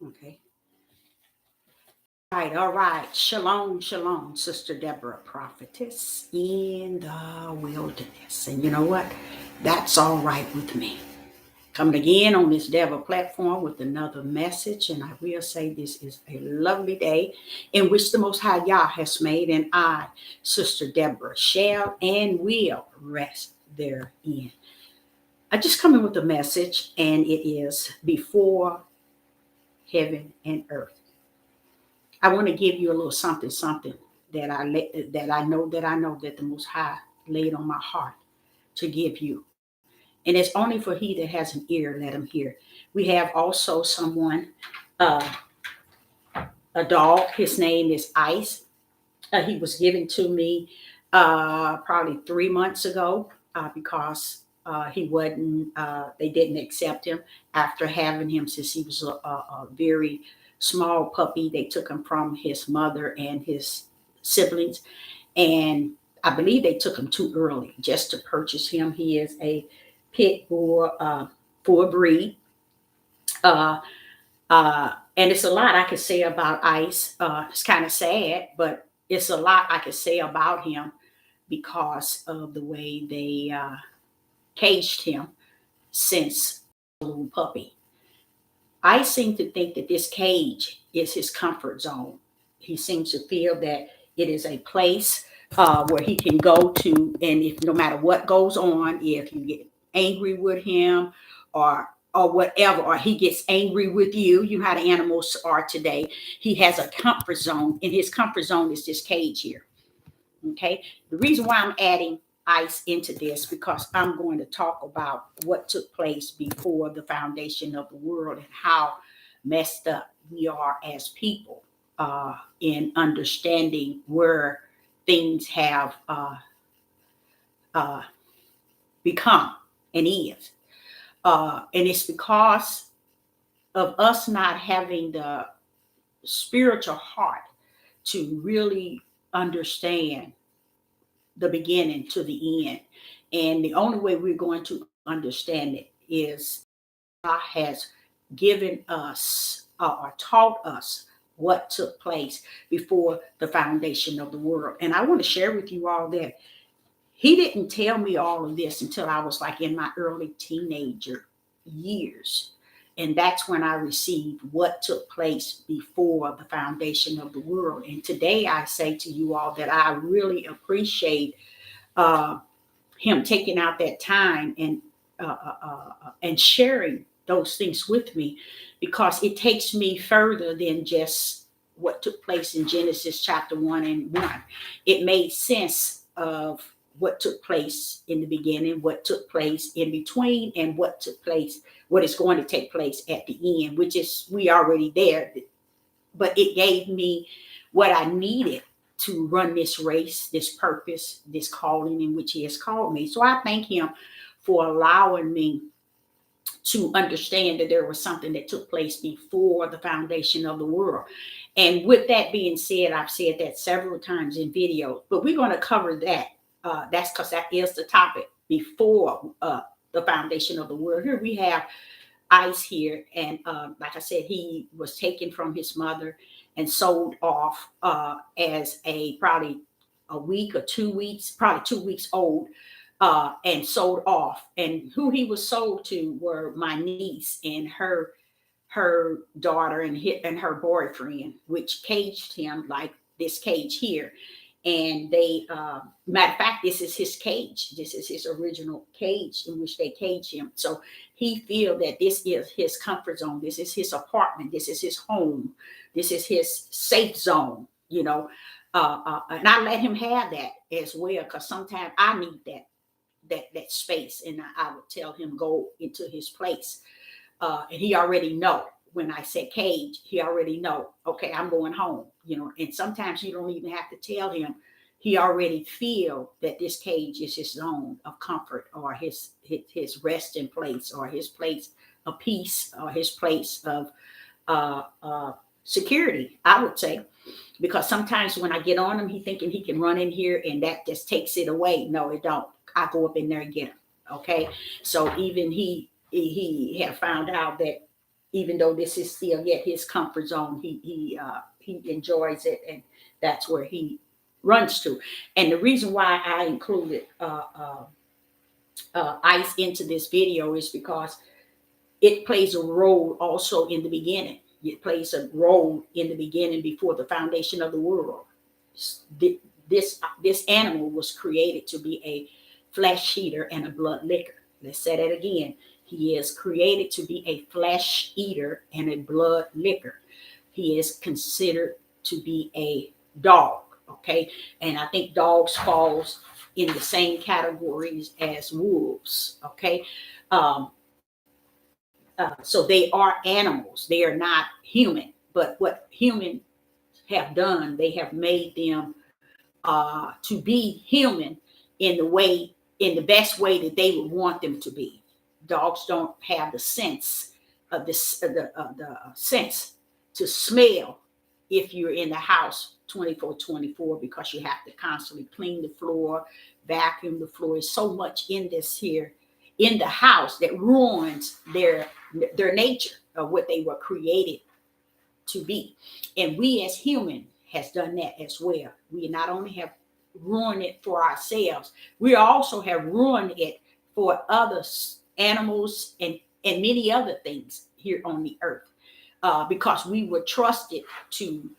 Okay. All right. Shalom, shalom, Sister Deborah, prophetess in the wilderness. And you know what? That's all right with me. Coming again on this Deborah platform with another message. And I will say this is a lovely day in which the Most High Yah has made. And I, Sister Deborah, shall and will rest therein. I just come in with a message, and it is before heaven and earth. I want to give you a little something that the Most High laid on my heart to give you, and it's only for he that has an ear, let him hear. We have also someone, uh, a dog. His name is Ice. He was given to me probably 3 months ago because he wasn't. They didn't accept him after having him since he was a very small puppy. They took him from his mother and his siblings, and I believe they took him too early just to purchase him. He is a pit bull for a breed. Uh, and it's a lot I could say about Ice. It's kind of sad, but it's a lot I could say about him because of the way they caged him since a little puppy. I seem to think that this cage is his comfort zone. He seems to feel that it is a place where he can go to, and if no matter what goes on, if you get angry with him or whatever, or he gets angry with you, you know how the animals are today. He has a comfort zone, and his comfort zone is this cage here. Okay. The reason why I'm adding Ice into this because I'm going to talk about what took place before the foundation of the world and how messed up we are as people in understanding where things have uh, become and is. And it's because of us not having the spiritual heart to really understand the beginning to the end. And the only way we're going to understand it is God has given us or taught us what took place before the foundation of the world. And I want to share with you all that he didn't tell me all of this until I was like in my early teenager years. And that's when I received what took place before the foundation of the world. And today I say to you all that I really appreciate uh, him taking out that time and sharing those things with me because it takes me further than just what took place in Genesis chapter 1:1. It made sense of what took place in the beginning, what took place in between, and what is going to take place at the end, which is we already there. But it gave me what I needed to run this race, this purpose, this calling in which he has called me. So I thank him for allowing me to understand that there was something that took place before the foundation of the world. And with that being said, I've said that several times in videos, but we're going to cover that. That's because that is the topic before the foundation of the world. Here we have Ice here, and like I said, he was taken from his mother and sold off as a probably a week or 2 weeks, probably 2 weeks old, and sold off. And who he was sold to were my niece and her daughter and her boyfriend, which caged him like this cage here. And they, matter of fact, this is his cage. This is his original cage in which they cage him. So he feel that this is his comfort zone. This is his apartment. This is his home. This is his safe zone. And I let him have that as well because sometimes I need that space, and I would tell him go into his place. And he already know when I say cage, he already know, okay, I'm going home. And sometimes you don't even have to tell him. He already feel that this cage is his zone of comfort or his resting place or his place of peace or his place of security, I would say. Because sometimes when I get on him, he thinking he can run in here and that just takes it away. No, it don't. I go up in there and get him. Okay. So even he had found out that even though this is still yet his comfort zone, he enjoys it, and that's where he runs to. And the reason why I included ice into this video is because it plays a role also in the beginning. It plays a role in the beginning before the foundation of the world. This animal was created to be a flesh eater and a blood licker. Let's say that again. He is created to be a flesh eater and a blood licker. He is considered to be a dog. Okay, and I think dogs falls in the same categories as wolves. Okay, um, so they are animals. They are not human. But what humans have done, they have made them to be human in the best way that they would want them to be. Dogs don't have the sense of this, the sense to smell if you're in the house 24/24, because you have to constantly clean the floor, vacuum the floor. There's so much in this here in the house that ruins their nature of what they were created to be. And we as human has done that as well. We not only have ruined it for ourselves, we also have ruined it for other animals and many other things here on the earth, because we were trusted to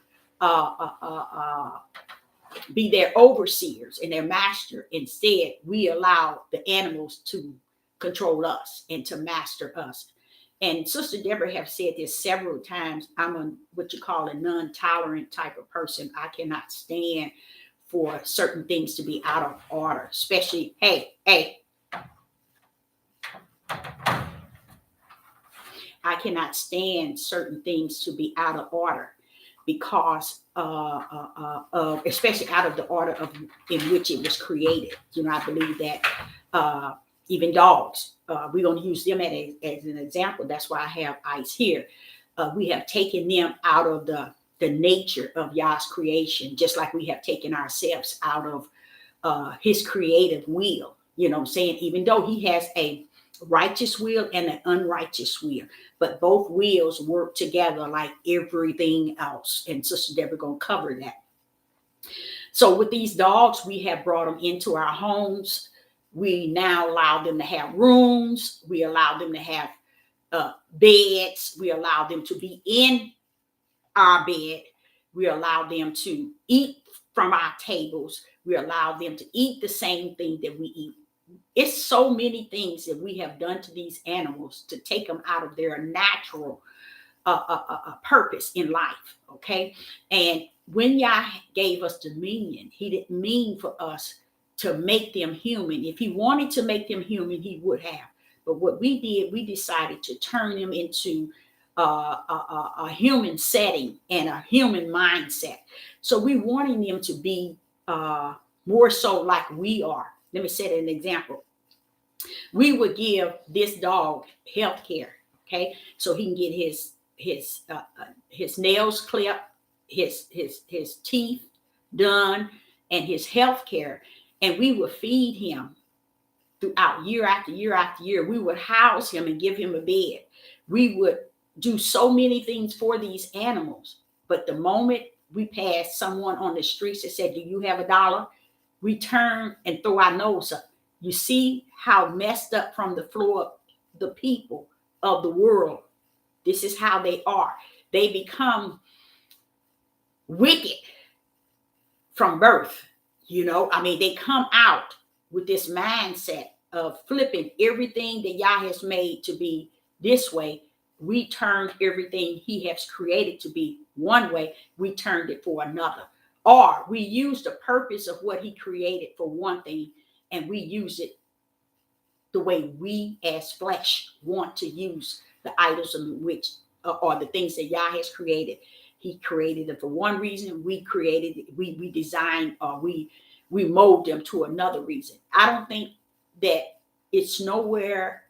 uh, uh, uh, uh, be their overseers and their master. Instead, we allow the animals to control us and to master us. And Sister Deborah have said this several times. I'm a what you call a non-tolerant type of person. I cannot stand for certain things to be out of order, especially, hey, I cannot stand certain things to be out of order because especially out of the order of in which it was created. You know, I believe that uh, even dogs, we're going to use them as an example. That's why I have ice here. We have taken them out of the nature of Yah's creation, just like we have taken ourselves out of his creative will. You know what I'm saying? Even though he has a righteous will and an unrighteous will, but both wills work together like everything else. And Sister Deborah gonna cover that. So with these dogs, we have brought them into our homes. We now allow them to have rooms. We allow them to have beds. We allow them to be in our bed. We allow them to eat from our tables. We allow them to eat the same thing that we eat. It's so many things that we have done to these animals to take them out of their natural purpose in life. Okay. And when Yah gave us dominion, he didn't mean for us to make them human. If he wanted to make them human, he would have. But what we did, we decided to turn them into a human setting and a human mindset. So we wanting them to be more so like we are. Let me set an example. We would give this dog health care, okay? So he can get his nails clipped, his teeth done, and his health care. And we would feed him throughout year after year after year. We would house him and give him a bed. We would do so many things for these animals. But the moment we passed someone on the streets that said, "Do you have $1?" we turn and throw our nose up. You see how messed up from the floor the people of the world. This is how they are. They become wicked from birth. You know, I mean, they come out with this mindset of flipping everything that Yah has made to be this way. We turned everything he has created to be one way. We turned it for another. Or we use the purpose of what he created for one thing, and we use it the way we as flesh want to use the idols in which or the things that Yah has created. He created it for one reason. We created it, we designed or we mold them to another reason. I don't think that it's nowhere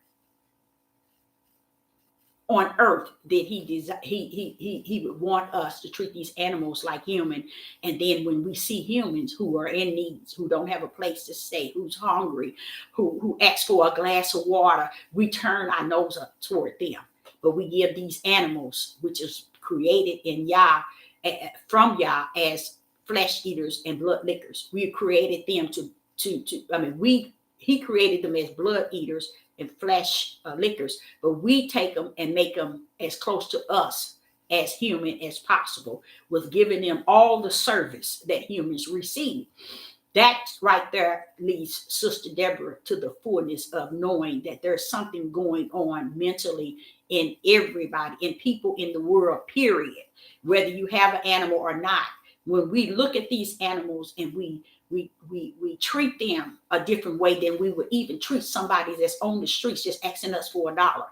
on earth that he would want us to treat these animals like human. And then when we see humans who are in needs, who don't have a place to stay, who's hungry, who asks for a glass of water, we turn our nose up toward them. but we give these animals, which is created in Yah, from Yah, as flesh eaters and blood lickers. We created them he created them as blood eaters and flesh lickers, but we take them and make them as close to us as human as possible, with giving them all the service that humans receive. That right there leads Sister Deborah to the fullness of knowing that there's something going on mentally in everybody, in people in the world, period. Whether you have an animal or not, when we look at these animals and we treat them a different way than we would even treat somebody that's on the streets, just asking us for $1,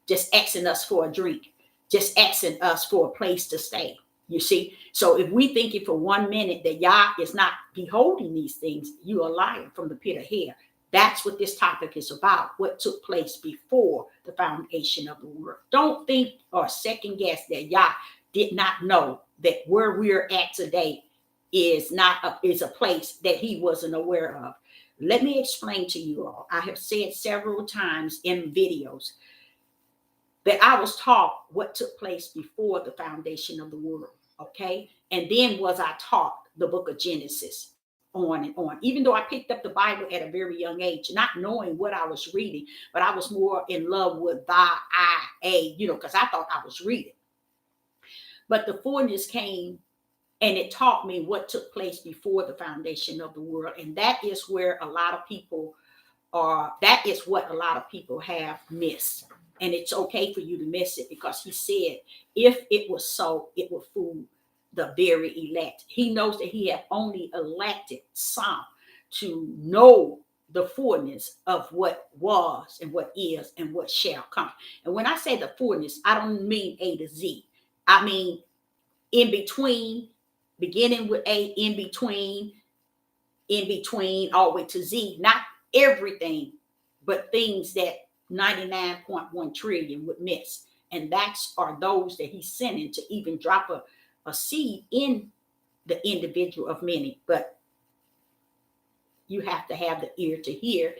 just asking us for a drink, just asking us for a place to stay. You see, so if we thinking for 1 minute that Yah is not beholding these things, you are lying from the pit of hell. That's what this topic is about, what took place before the foundation of the world. Don't think or second guess that Yah did not know that where we're at today is a place that he wasn't aware of. Let me explain to you all. I have said several times in videos that I was taught what took place before the foundation of the world, okay? And then was I taught the book of Genesis, on and on. Even though I picked up the Bible at a very young age, not knowing what I was reading, but I was more in love with because I thought I was reading. But the fullness came and it taught me what took place before the foundation of the world. And that is where a lot of people that is what a lot of people have missed. And it's okay for you to miss it, because he said, if it was so, it would fool the very elect. He knows that he have only elected some to know the fullness of what was and what is and what shall come. And when I say the fullness, I don't mean A to Z. I mean in between, beginning with A, in between, all the way to Z. Not everything, but things that 99.1 trillion would miss. And are those that he's sending to even drop a seed in the individual of many. But you have to have the ear to hear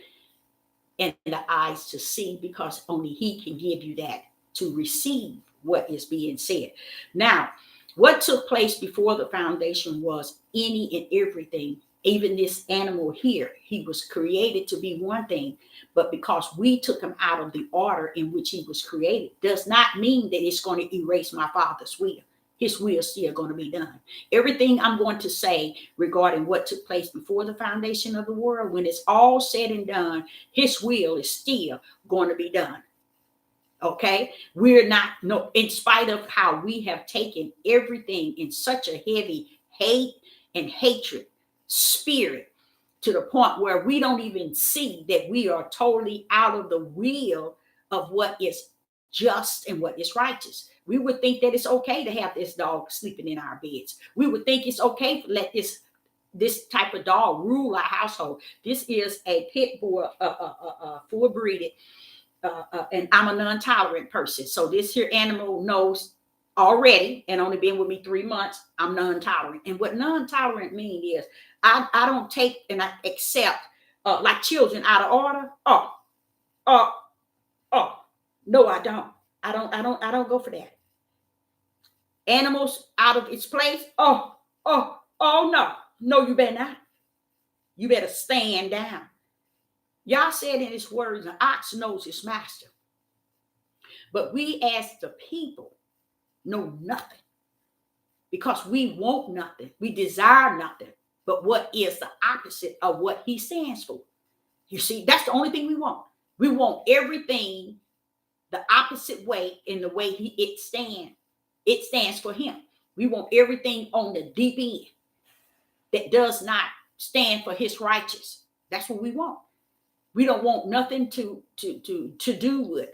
and the eyes to see, because only he can give you that to receive what is being said. Now, what took place before the foundation was any and everything. Even this animal here, he was created to be one thing, but because we took him out of the order in which he was created, does not mean that it's going to erase my Father's will. His will is still going to be done. Everything I'm going to say regarding what took place before the foundation of the world, when it's all said and done, his will is still going to be done. Okay, we're not, no, in spite of how we have taken everything in such a heavy hate and hatred spirit, to the point where we don't even see that we are totally out of the will of what is just and what is righteous. We would think that it's okay to have this dog sleeping in our beds. We would think it's okay to let this type of dog rule our household. This is a pit bull, full breeded. And I'm a non-tolerant person. So this here animal knows already, and only been with me 3 months, I'm non-tolerant. And what non-tolerant mean is I don't take and I accept like children out of order. No, I don't. I don't go for that. Animals out of its place. No, you better not. You better stand down. Yah said in his words, an ox knows his master. But we as the people know nothing, because we want nothing. We desire nothing but what is the opposite of what he stands for. You see, that's the only thing we want. We want everything the opposite way in the way it stands. It stands for him. We want everything on the deep end that does not stand for his righteous. That's what we want. We don't want nothing to do with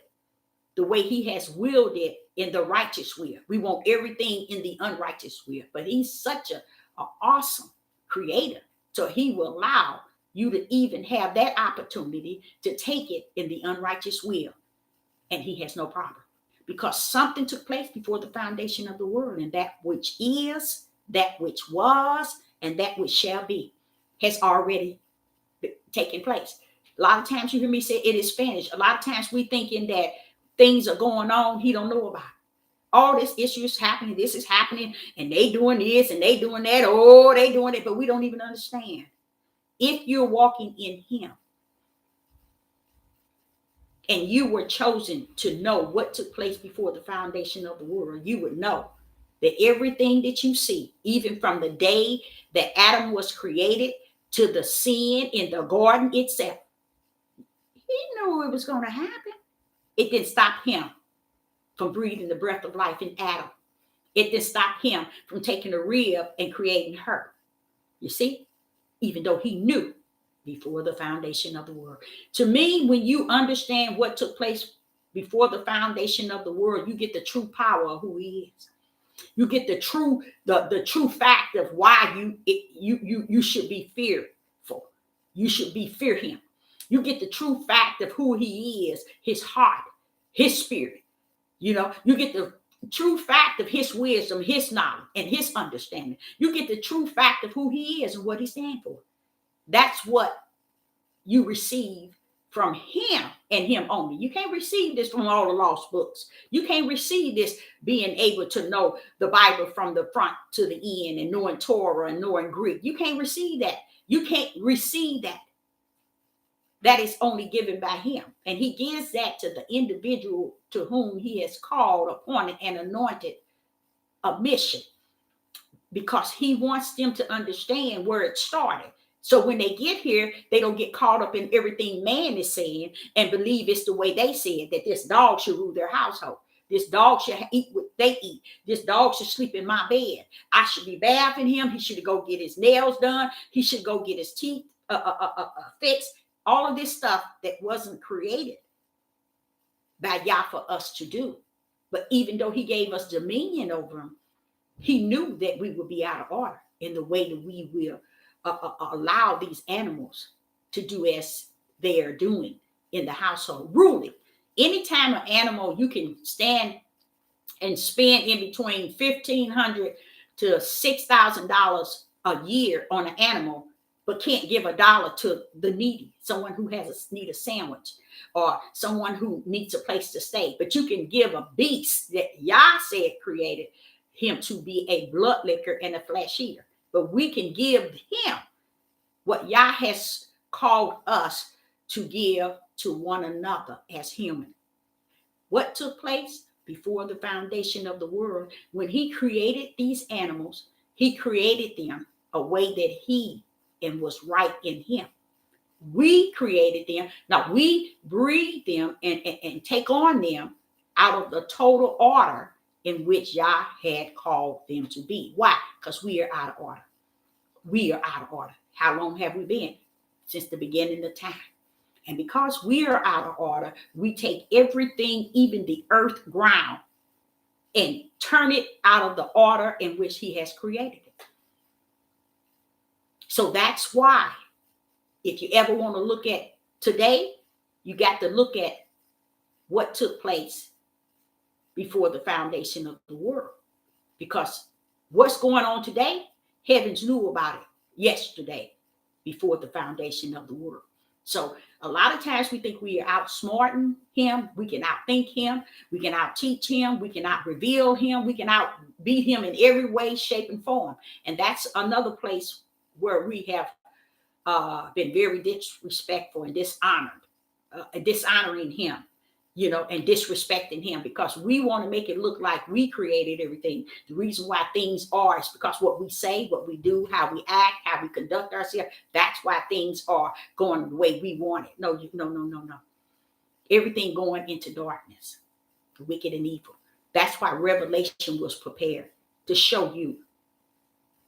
the way he has willed it in the righteous will. We want everything in the unrighteous will. But he's such an awesome creator, so he will allow you to even have that opportunity to take it in the unrighteous will. And he has no problem, because something took place before the foundation of the world, and that which is, that which was, and that which shall be has already taken place. A lot of times you hear me say it is finished. A lot of times we thinking that things are going on he don't know about. All this issue is happening, this is happening, and they doing this and they doing that. Oh, they doing it, but we don't even understand. If you're walking in him and you were chosen to know what took place before the foundation of the world, you would know that everything that you see, even from the day that Adam was created to the sin in the garden itself, he knew it was going to happen. It didn't stop him from breathing the breath of life in Adam. It didn't stop him from taking a rib and creating her. You see, even though he knew before the foundation of the world. To me, when you understand what took place before the foundation of the world, you get the true power of who he is. You get the true fact of why you should be fearful. You should fear him. You get the true fact of who he is, his heart, his spirit. You get the true fact of his wisdom, his knowledge, and his understanding. You get the true fact of who he is and what he stands for. That's what you receive from him and him only. You can't receive this from all the lost books. You can't receive this being able to know the Bible from the front to the end and knowing Torah and knowing Greek. You can't receive that. You can't receive that. That is only given by him. And he gives that to the individual to whom he has called, appointed, and anointed a mission, because he wants them to understand where it started. So when they get here, they don't get caught up in everything man is saying and believe it's the way they said, that this dog should rule their household. This dog should eat what they eat. This dog should sleep in my bed. I should be bathing him. He should go get his nails done. He should go get his teeth fixed. All of this stuff that wasn't created by Yah for us to do. But even though he gave us dominion over him, he knew that we would be out of order in the way that we will allow these animals to do as they are doing in the household, ruling. Anytime an animal, you can stand and spend in between $1,500 to $6,000 a year on an animal, but can't give $1 to the needy, someone who need a sandwich, or someone who needs a place to stay. But you can give a beast that Yah said created him to be a blood licker and a flesh eater. But we can give him what Yah has called us to give to one another as human. What took place before the foundation of the world, when he created these animals, he created them a way that he and was right in him. We created them. Now we breed them and take on them out of the total order in which Yah had called them to be. Why? Because we are out of order. We are out of order. How long have we been? Since the beginning of time. And because we are out of order, we take everything, even the earth ground, and turn it out of the order in which he has created it. So that's why, if you ever want to look at today, you got to look at what took place before the foundation of the world. Because what's going on today, heavens knew about it yesterday before the foundation of the world. So a lot of times we think we are outsmarting him. We can outthink him. We can outteach him. We can out-reveal him. We can outbeat him in every way, shape, and form. And that's another place where we have been very disrespectful and dishonoring him, and disrespecting him, because we want to make it look like we created everything. The reason why things are is because what we say, what we do, how we act, how we conduct ourselves. That's why things are going the way we want it. No. Everything going into darkness, the wicked and evil. That's why Revelation was prepared, to show you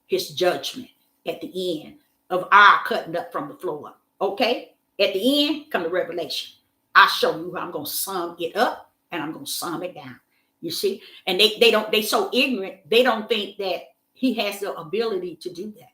his judgment at the end of our cutting up from the floor. Okay? At the end, come the Revelation. I show you how I'm going to sum it up and I'm going to sum it down. You see? And they so ignorant, they don't think that he has the ability to do that.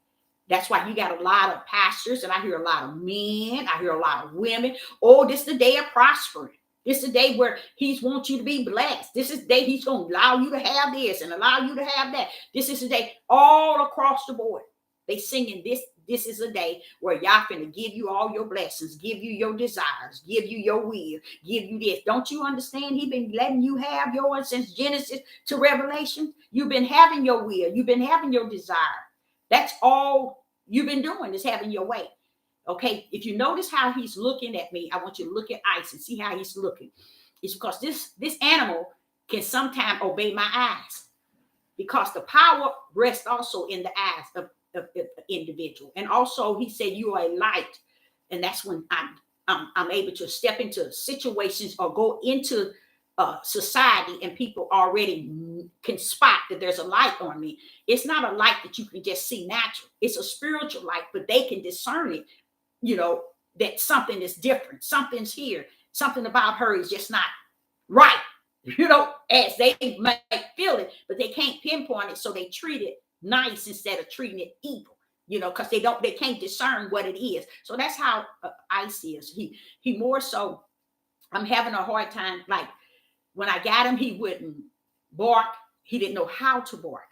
That's why you got a lot of pastors, and I hear a lot of men, I hear a lot of women. Oh, this is the day of prospering. This is the day where he wants you to be blessed. This is the day he's going to allow you to have this and allow you to have that. This is the day all across the board. They singing this this is a day where y'all finna give you all your blessings, give you your desires, give you your will, give you this. Don't you understand? He been letting you have yours since Genesis to Revelation. You've been having your will. You've been having your desire. That's all you've been doing, is having your way. Okay, if you notice how he's looking at me, I want you to look at Ice and see how he's looking. It's because this animal can sometimes obey my eyes, because the power rests also in the eyes of the individual. And also he said you are a light, and that's when I'm able to step into situations or go into society, and people already can spot that there's a light on me. It's not a light that you can just see natural. It's a spiritual light, but they can discern it, that something is different. Something's here. Something about her is just not right, as they might feel it, but they can't pinpoint it. So they treat it nice instead of treating it evil, because they can't discern what it is. So that's how Ice is. He more so, I'm having a hard time. Like when I got him, he wouldn't bark. He didn't know how to bark.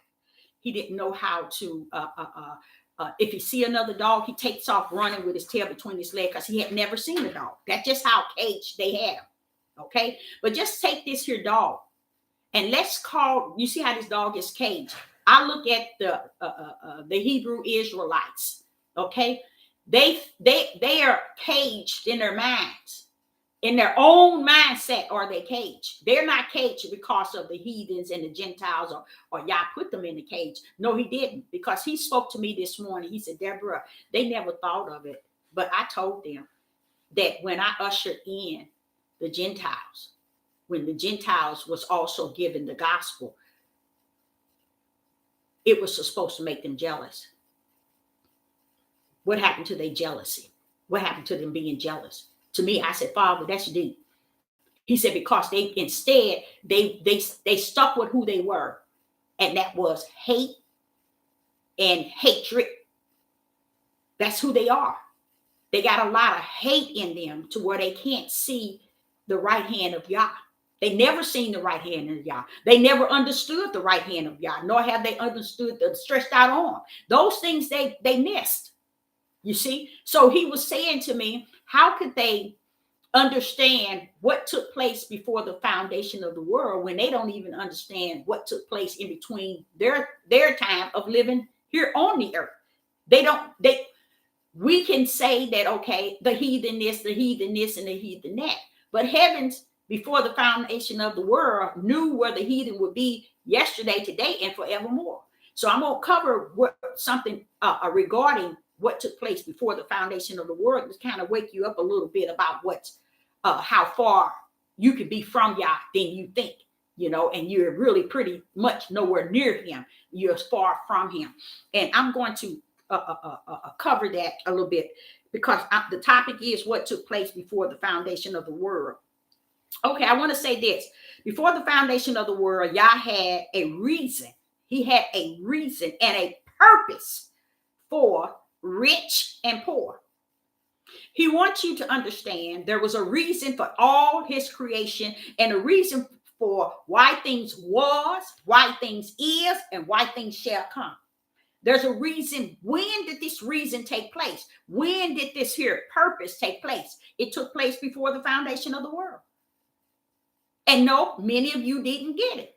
He didn't know how to, if he see another dog, he takes off running with his tail between his legs, because he had never seen a dog. That's just how caged they have him. Okay, but just take this here dog, and you see how this dog is caged. I look at the Hebrew Israelites. Okay, they are caged in their minds. In their own mindset are they caged. They're not caged because of the heathens and the Gentiles, or Yah put them in the cage. No, he didn't, because he spoke to me this morning. He said, Deborah, they never thought of it, but I told them that when I ushered in the Gentiles, when the Gentiles was also given the gospel, it was supposed to make them jealous. What happened to their jealousy? What happened to them being jealous? To me, I said, Father, that's deep. He said, because they instead, they stuck with who they were, and that was hate and hatred. That's who they are. They got a lot of hate in them to where they can't see the right hand of Yah. They never seen the right hand of Yah. They never understood the right hand of Yah, nor have they understood the stretched out arm. Those things they missed, you see. So he was saying to me, how could they understand what took place before the foundation of the world when they don't even understand what took place in between their time of living here on the earth? We can say that, okay, the heathen this, and the heathen that. But heavens, before the foundation of the world, knew where the heathen would be yesterday, today, and forevermore. So I'm going to cover something regarding what took place before the foundation of the world, to kind of wake you up a little bit about how far you can be from Yah than you think, and you're really pretty much nowhere near him. You're as far from him. And I'm going to cover that a little bit, because the topic is what took place before the foundation of the world. Okay, I want to say this. Before the foundation of the world, Yah had a reason. He had a reason and a purpose for rich and poor. He wants you to understand there was a reason for all his creation, and a reason for why things was, why things is, and why things shall come. There's a reason. When did this reason take place? When did this here purpose take place? It took place before the foundation of the world. And no, many of you didn't get it.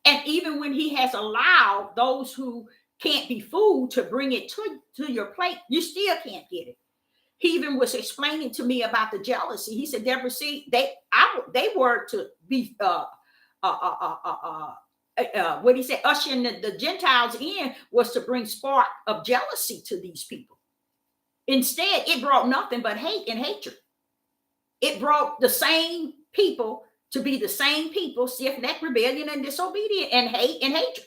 And even when he has allowed those who can't be fooled to bring it to your plate, you still can't get it. He even was explaining to me about the jealousy. He said, Deborah, see, they were to be what he said, ushering the Gentiles in, was to bring spark of jealousy to these people. Instead, it brought nothing but hate and hatred. It brought the same people to be the same people, stiff-necked, rebellion, and disobedient, and hate and hatred.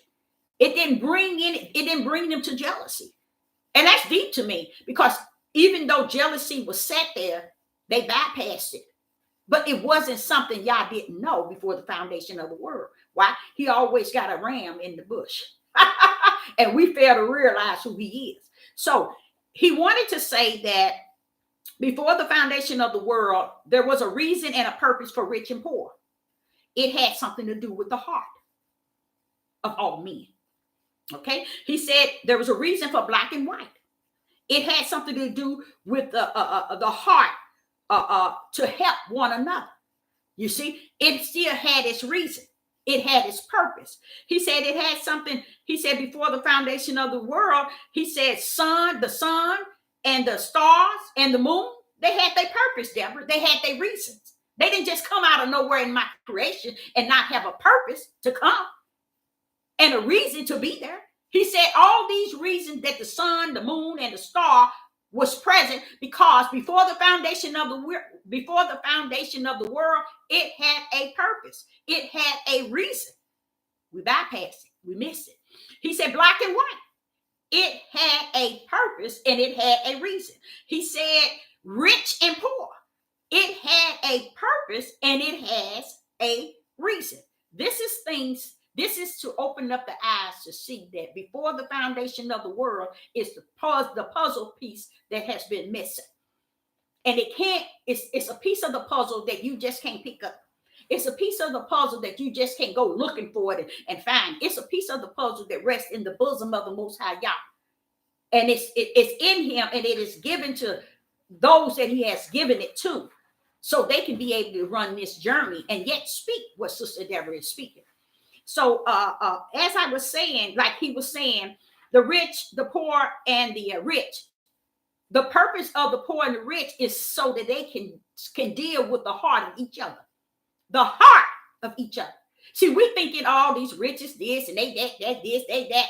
It didn't bring them to jealousy. And that's deep to me, because even though jealousy was set there, they bypassed it. But it wasn't something Yah didn't know before the foundation of the world. Why? He always got a ram in the bush. And we fail to realize who he is. So he wanted to say that before the foundation of the world, there was a reason and a purpose for rich and poor. It had something to do with the heart of all men. Okay? He said there was a reason for black and white. It had something to do with the heart to help one another. You see, it still had its reason. It had its purpose. He said it had something. He said before the foundation of the world, he said the sun and the stars and the moon, they had their purpose, Deborah. They had their reasons. They didn't just come out of nowhere in my creation and not have a purpose to come and a reason to be there. He said all these reasons that the sun, the moon, and the star was present because before the foundation of the world, it had a purpose. It had a reason. We bypass it. We miss it. He said black and white. It had a purpose and it had a reason. He said rich and poor. It had a purpose and it has a reason. This is to open up the eyes to see that before the foundation of the world is the puzzle piece that has been missing. And it's a piece of the puzzle that you just can't pick up. It's a piece of the puzzle that you just can't go looking for it and find. It's a piece of the puzzle that rests in the bosom of the Most High Yah. And it's in him, and it is given to those that he has given it to, so they can be able to run this journey and yet speak what Sister Deborah is speaking. So as I was saying, like he was saying, the rich, the poor, and the rich. The purpose of the poor and the rich is so that they can deal with the heart of each other. The heart of each other. See, we thinking all these rich is this and they that this, they that.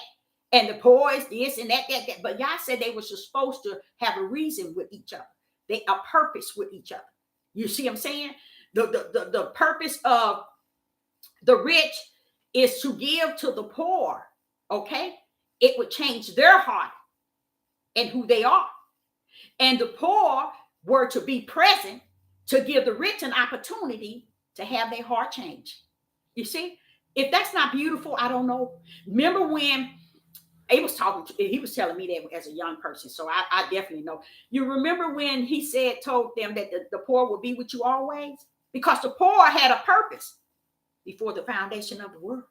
And the poor is this and that. But y'all said they were supposed to have a reason with each other. They a purpose with each other. You see what I'm saying? The purpose of the rich is to give to the poor. Okay? It would change their heart and who they are. And the poor were to be present to give the rich an opportunity to have their heart changed. You see? If that's not beautiful, I don't know. Remember when he was telling me that as a young person, so I definitely know. You remember when he told them that the poor will be with you always? Because the poor had a purpose before the foundation of the world.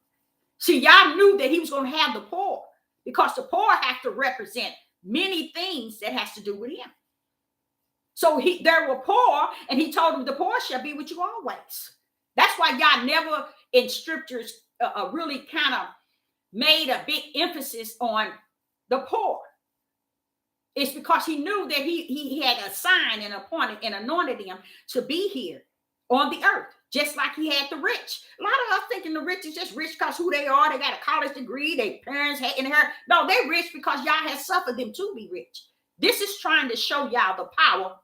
See, y'all knew that he was going to have the poor because the poor have to represent many things that has to do with him. So there were poor, and he told them the poor shall be with you always. That's why y'all never in scriptures really kind of made a big emphasis on the poor. It's because he knew that he had assigned and appointed and anointed them to be here on the earth, just like he had the rich. A lot of us thinking the rich is just rich because who they are. They got a college degree. Their parents had inherited. No, they're rich because y'all has suffered them to be rich. This is trying to show y'all the power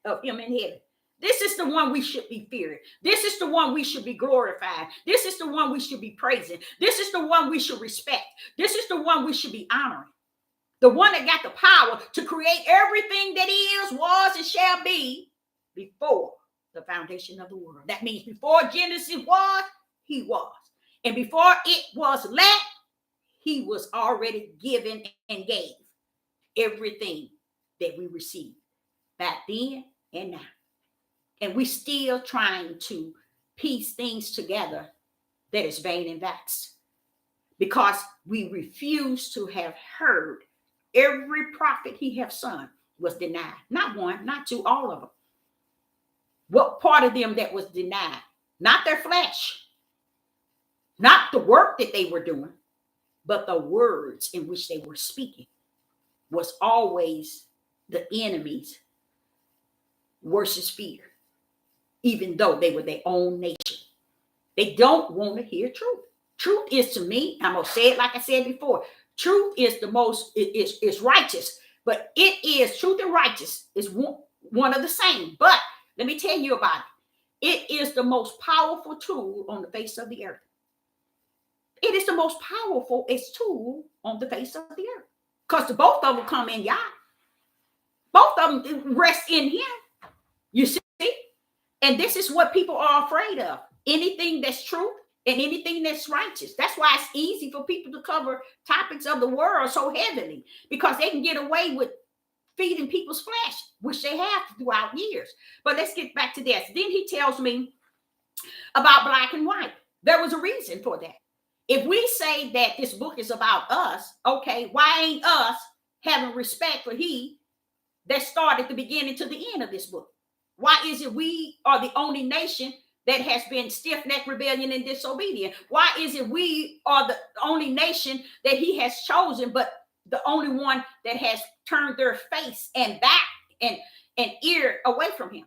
of him in heaven. This is the one we should be fearing. This is the one we should be glorifying. This is the one we should be praising. This is the one we should respect. This is the one we should be honoring. The one that got the power to create everything that is, was, and shall be before the foundation of the world. That means before Genesis was, he was. And before it was let, he was already given and gave everything that we received back then and now. And we still trying to piece things together that is vain and vexed. Because we refuse to have heard every prophet he have sung was denied. Not one, not two, all of them. What part of them that was denied? Not their flesh. Not the work that they were doing, but the words in which they were speaking was always the enemy's worst fear. Even though they were their own nature. They don't want to hear truth. Truth is, to me, I'm going to say it like I said before, truth is the most, it's righteous, but it is, truth and righteous is one of the same. But let me tell you about it. It is the most powerful tool on the face of the earth. It is the most powerful tool on the face of the earth. Because both of them come in Yah. Both of them rest in him. You see? And this is what people are afraid of. Anything that's truth and anything that's righteous. That's why it's easy for people to cover topics of the world so heavily, because they can get away with feeding people's flesh, which they have throughout years. But let's get back to this. Then he tells me about black and white. There was a reason for that. If we say that this book is about us, okay, why ain't us having respect for he that started at the beginning to the end of this book? Why is it we are the only nation that has been stiff-necked, rebellion, and disobedient? Why is it we are the only nation that he has chosen, but the only one that has turned their face and back and ear away from him,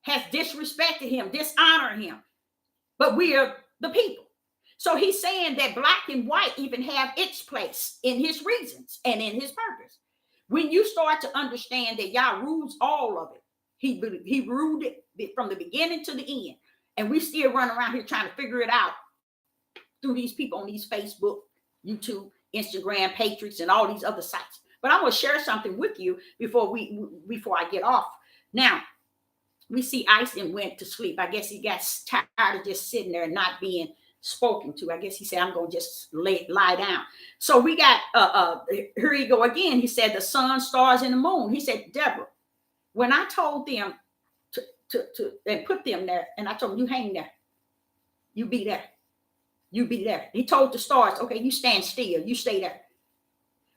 has disrespected him, dishonored him? But we are the people. So he's saying that black and white even have its place in his reasons and in his purpose. When you start to understand that Yah rules all of it, he ruled it from the beginning to the end, and we still run around here trying to figure it out through these people on these Facebook, YouTube, Instagram, Patriots, and all these other sites. But I want to share something with you before I get off. Now, we see Iceland went to sleep. I guess he got tired of just sitting there and not being spoken to. I guess he said, I'm going to just lie down. So we got, here you go again. He said, the sun, stars, and the moon. He said, Deborah, when I told them to and put them there, and I told them, you hang there. You be there. You be there. He told the stars, okay, you stand still. You stay there.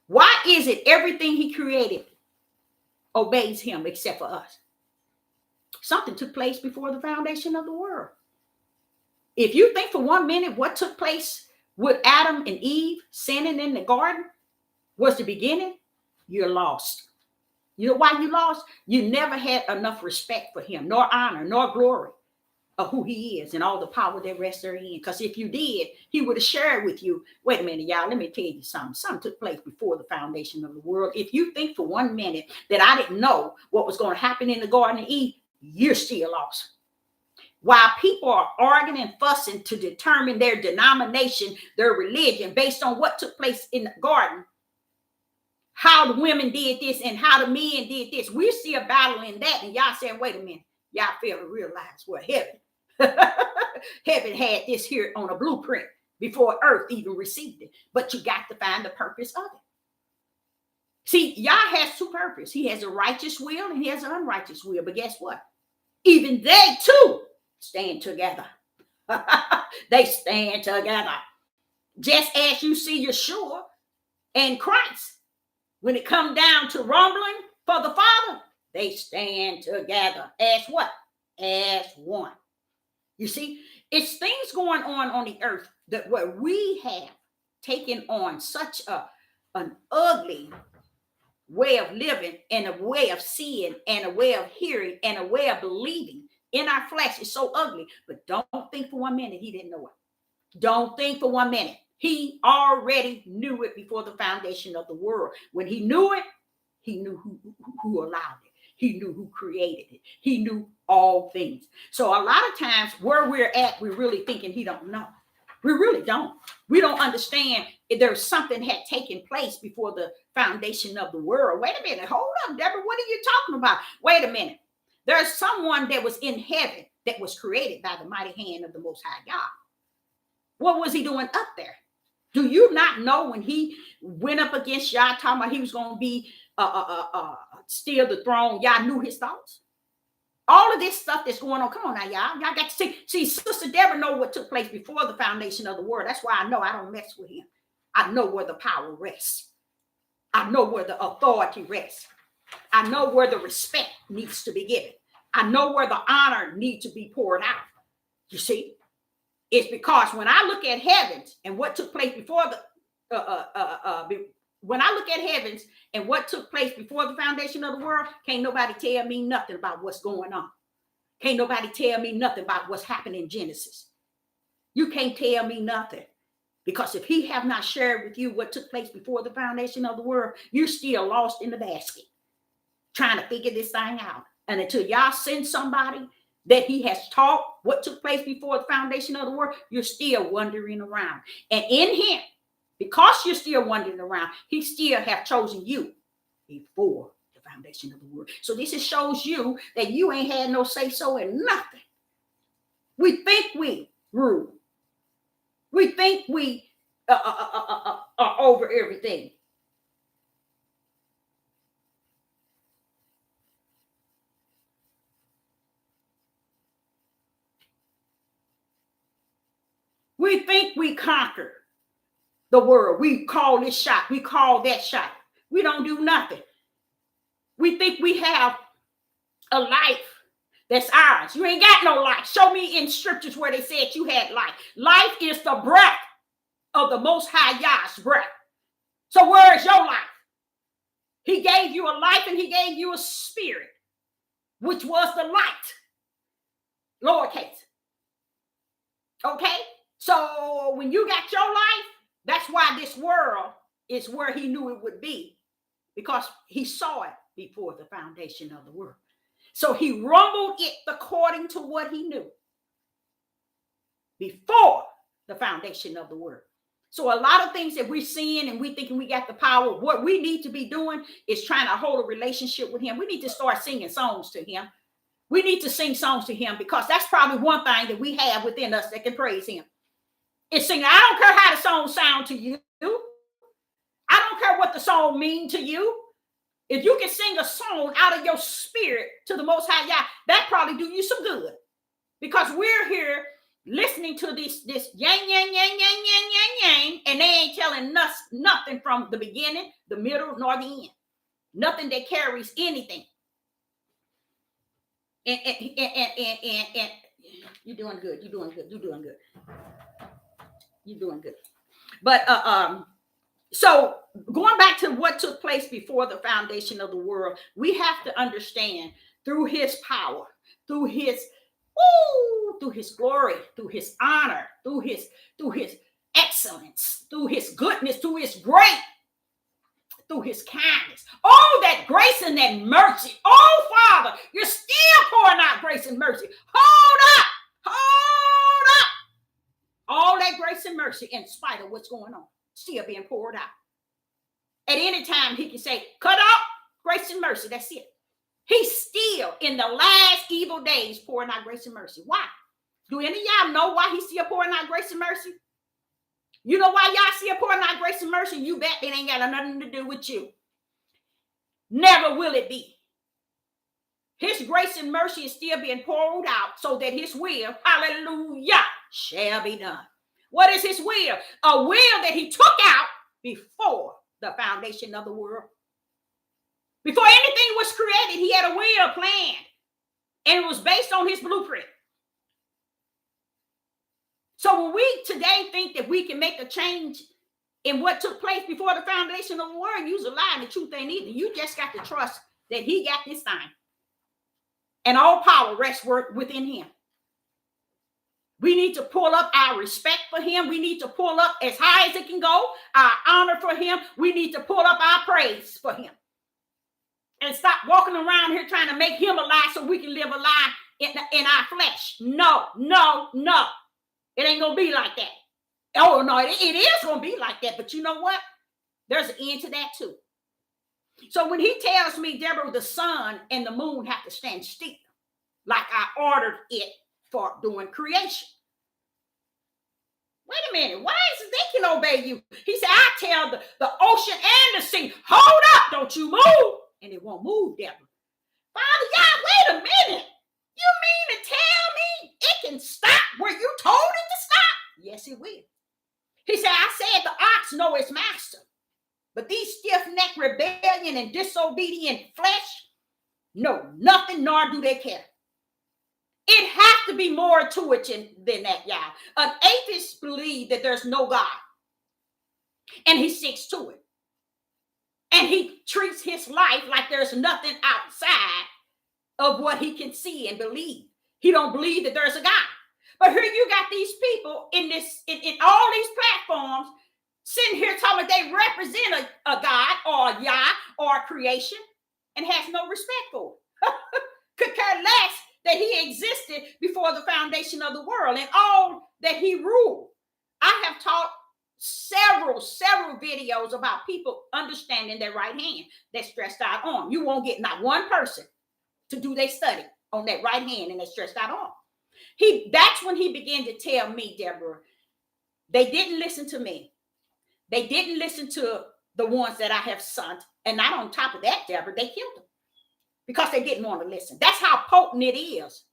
Why is it everything he created obeys him except for us? Something took place before the foundation of the world. If you think for 1 minute what took place with Adam and Eve sinning in the garden was the beginning, you're lost. You know why you lost? You never had enough respect for him, nor honor, nor glory of who he is and all the power that rests therein. Because if you did, he would have shared with you, wait a minute, y'all, let me tell you something. Something took place before the foundation of the world. If you think for 1 minute that I didn't know what was going to happen in the Garden of Eve, you're still lost. While people are arguing and fussing to determine their denomination, their religion, based on what took place in the garden, how the women did this and how the men did this, we're still battling that. And y'all saying, wait a minute, y'all fail to realize what heaven had this here on a blueprint before earth even received it. But you got to find the purpose of it. See, Yah has two purposes. He has a righteous will and he has an unrighteous will. But guess what? Even they too stand together. They stand together. Just as you see Yeshua and Christ, when it comes down to rumbling for the Father, they stand together as what? As one. You see, it's things going on the earth that where we have taken on such an ugly way of living and a way of seeing and a way of hearing and a way of believing in our flesh is so ugly. But don't think for 1 minute he didn't know it. Don't think for 1 minute. He already knew it before the foundation of the world. When he knew it, he knew who allowed it. He knew who created it. He knew all things. So a lot of times where we're at, we're really thinking he don't know. We really don't. We don't understand if there's something had taken place before the foundation of the world. Wait a minute. Hold up, Deborah. What are you talking about? Wait a minute. There's someone that was in heaven that was created by the mighty hand of the Most High God. What was he doing up there? Do you not know when he went up against Yah, talking about he was going to be steal the throne? Yah knew his thoughts. All of this stuff that's going on. Come on now, y'all. Y'all got to see. See, Sister Deborah know what took place before the foundation of the world. That's why I know I don't mess with him. I know where the power rests. I know where the authority rests. I know where the respect needs to be given. I know where the honor needs to be poured out. You see? It's because when I look at heavens and what took place before when I look at heavens and what took place before the foundation of the world, can't nobody tell me nothing about what's going on. Can't nobody tell me nothing about what's happening in Genesis. You can't tell me nothing. Because if he have not shared with you what took place before the foundation of the world, you're still lost in the basket trying to figure this thing out. And until y'all send somebody that he has taught what took place before the foundation of the world, you're still wandering around. And in him, because you're still wandering around, he still have chosen you before the foundation of the world. So this shows you that you ain't had no say-so in nothing. We think we rule. We think we are over everything. We think we conquer the world. We call this shot. We call that shot. We don't do nothing. We think we have a life that's ours. You ain't got no life. Show me in scriptures where they said you had life. Life is the breath of the Most High Yah's breath. So where is your life? He gave you a life and he gave you a spirit, which was the light. Lowercase. Okay? So when you got your life, that's why this world is where he knew it would be, because he saw it before the foundation of the world. So he rumbled it according to what he knew before the foundation of the world. So a lot of things that we're seeing and we thinking we got the power, what we need to be doing is trying to hold a relationship with him. We need to start singing songs to him. We need to sing songs to him, because that's probably one thing that we have within us that can praise him. It's singing. I don't care how the song sounds to you. I don't care what the song means to you. If you can sing a song out of your spirit to the Most High Yah, that probably do you some good. Because we're here listening to this yang, yang, yang, yang, yang, yang, yang, and they ain't telling us nothing from the beginning, the middle, nor the end. Nothing that carries anything. And you're doing good. You're doing good. You're doing good. You're doing good. But so going back to what took place before the foundation of the world, we have to understand through his power, through his glory, through his honor, through his excellence, through his goodness, through his grace, through his kindness. Oh, that grace and that mercy. Oh, Father, you're still pouring out grace and mercy. Hold up. Hold up. All that grace and mercy, in spite of what's going on, still being poured out. At any time, he can say, cut off grace and mercy. That's it. He's still in the last evil days pouring out grace and mercy. Why? Do any of y'all know why he's still pouring out grace and mercy? You know why y'all still pouring out grace and mercy? You bet it ain't got nothing to do with you. Never will it be. His grace and mercy is still being poured out so that his will, hallelujah, shall be done. What is his will? A will that he took out before the foundation of the world. Before anything was created, he had a will planned, and it was based on his blueprint. So when we today think that we can make a change in what took place before the foundation of the world, you's a lie, and the truth ain't either. You just got to trust that he got this thing. And all power rests within him. We need to pull up our respect for him. We need to pull up as high as it can go, our honor for him. We need to pull up our praise for him. And stop walking around here trying to make him a lie so we can live a lie in our flesh. No, no, no. It ain't going to be like that. Oh, no, it is going to be like that. But you know what? There's an end to that too. So when he tells me, Deborah, the sun and the moon have to stand still, like I ordered it for doing creation. Wait a minute. Why is it they can obey you? He said, I tell the ocean and the sea, hold up, don't you move. And it won't move, Deborah. Father, y'all, wait a minute. You mean to tell me it can stop where you told it to stop? Yes, it will. He said, I said the ox know its master. But these stiff-necked rebellion and disobedient flesh know nothing, nor do they care. It has to be more to it than that, y'all. An atheist believes that there's no God. And he sticks to it. And he treats his life like there's nothing outside of what he can see and believe. He don't believe that there's a God. But here you got these people in all these platforms sitting here talking about they represent a God or a Yah or a creation and has no respect for it. Could care less that he existed before the foundation of the world and all that he ruled. I have taught several videos about people understanding their right hand, that stretched out arm. You won't get not one person to do their study on that right hand and that stretched out arm. That's when he began to tell me, Deborah, they didn't listen to me. They didn't listen to the ones that I have sent. And not on top of that, Deborah, they killed them because they didn't want to listen. That's how potent it is,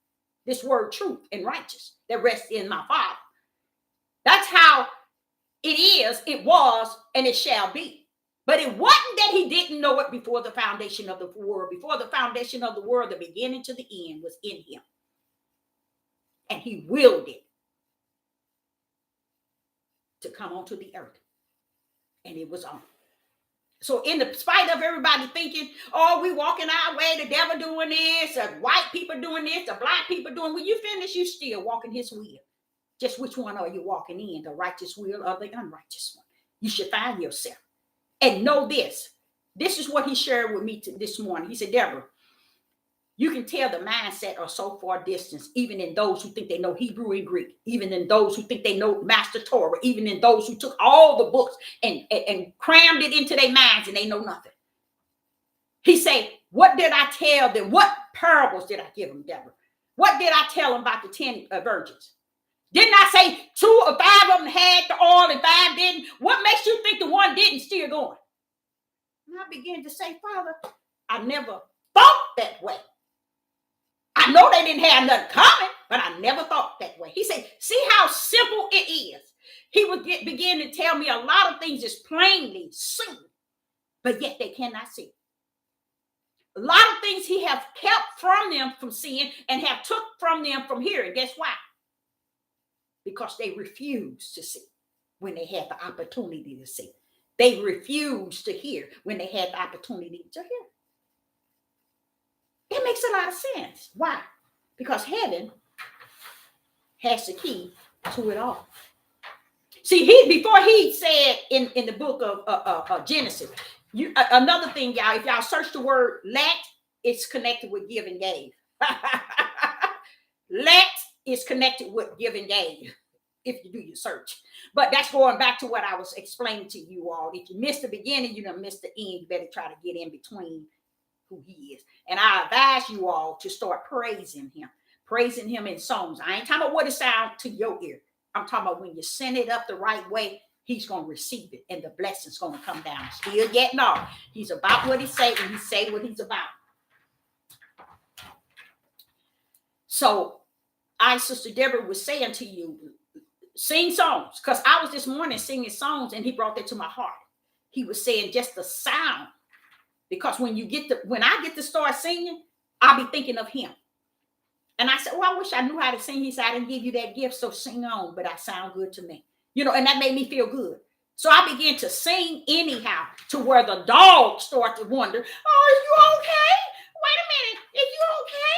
this word truth and righteous that rests in my Father. That's how it is, it was, and it shall be. But it wasn't that he didn't know it before the foundation of the world. Before the foundation of the world, the beginning to the end was in him. And he willed it to come onto the earth. And it was on. So in the spite of everybody thinking, oh, we walking our way, the devil doing this, the white people doing this, the black people doing, when you finish, you still walking his wheel. Just which one are you walking in, the righteous wheel or the unrighteous one? You should find yourself. And know this. This is what he shared with me this morning. He said, Deborah, you can tell the mindset are so far distance, even in those who think they know Hebrew and Greek, even in those who think they know Master Torah, even in those who took all the books and crammed it into their minds and they know nothing. He said, what did I tell them? What parables did I give them, Deborah? What did I tell them about the 10 virgins? Didn't I say 2 or 5 of them had the oil and 5 didn't? What makes you think the one didn't still going? And I began to say, Father, I never thought that way. I know they didn't have nothing coming, but I never thought that way. He said, see how simple it is. He would begin to tell me a lot of things is plainly seen, but yet they cannot see. A lot of things he have kept from them from seeing and have took from them from hearing. Guess why? Because they refused to see when they had the opportunity to see. They refused to hear when they had the opportunity to hear. It makes a lot of sense. Why? Because heaven has the key to it all. See, before he said in the book of Genesis, another thing, y'all, if y'all search the word let, it's connected with give and gave. Let is connected with give and gave, if you do your search. But that's going back to what I was explaining to you all. If you missed the beginning, you done missed the end. You better try to get in between who he is. And I advise you all to start praising him in songs. I ain't talking about what it sounds to your ear. I'm talking about when you send it up the right way, he's going to receive it and the blessing's going to come down. Still yet no. He's about what he say and he say what he's about. So Sister Deborah was saying to you, sing songs. Because I was this morning singing songs and he brought that to my heart. He was saying just the sound. Because when I get to start singing, I'll be thinking of him. And I said, I wish I knew how to sing. He said, I didn't give you that gift, so sing on, but I sound good to me. And that made me feel good. So I began to sing anyhow to where the dogs start to wonder, oh, is you okay? Wait a minute, is you okay?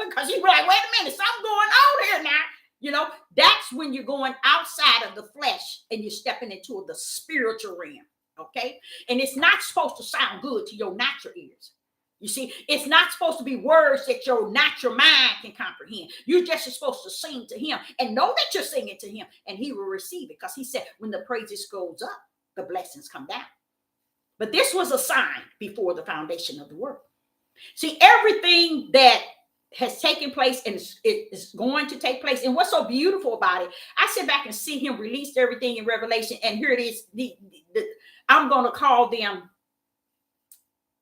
Because you were like, wait a minute, something going on here now. That's when you're going outside of the flesh and you're stepping into the spiritual realm. Okay. And it's not supposed to sound good to your natural ears. You see, it's not supposed to be words that your natural mind can comprehend. You just are supposed to sing to him and know that you're singing to him and he will receive it. Because he said, when the praises goes up, the blessings come down. But this was a sign before the foundation of the world. See, everything that has taken place and is going to take place. And what's so beautiful about it, I sit back and see him release everything in Revelation. And here it is. I'm going to call them,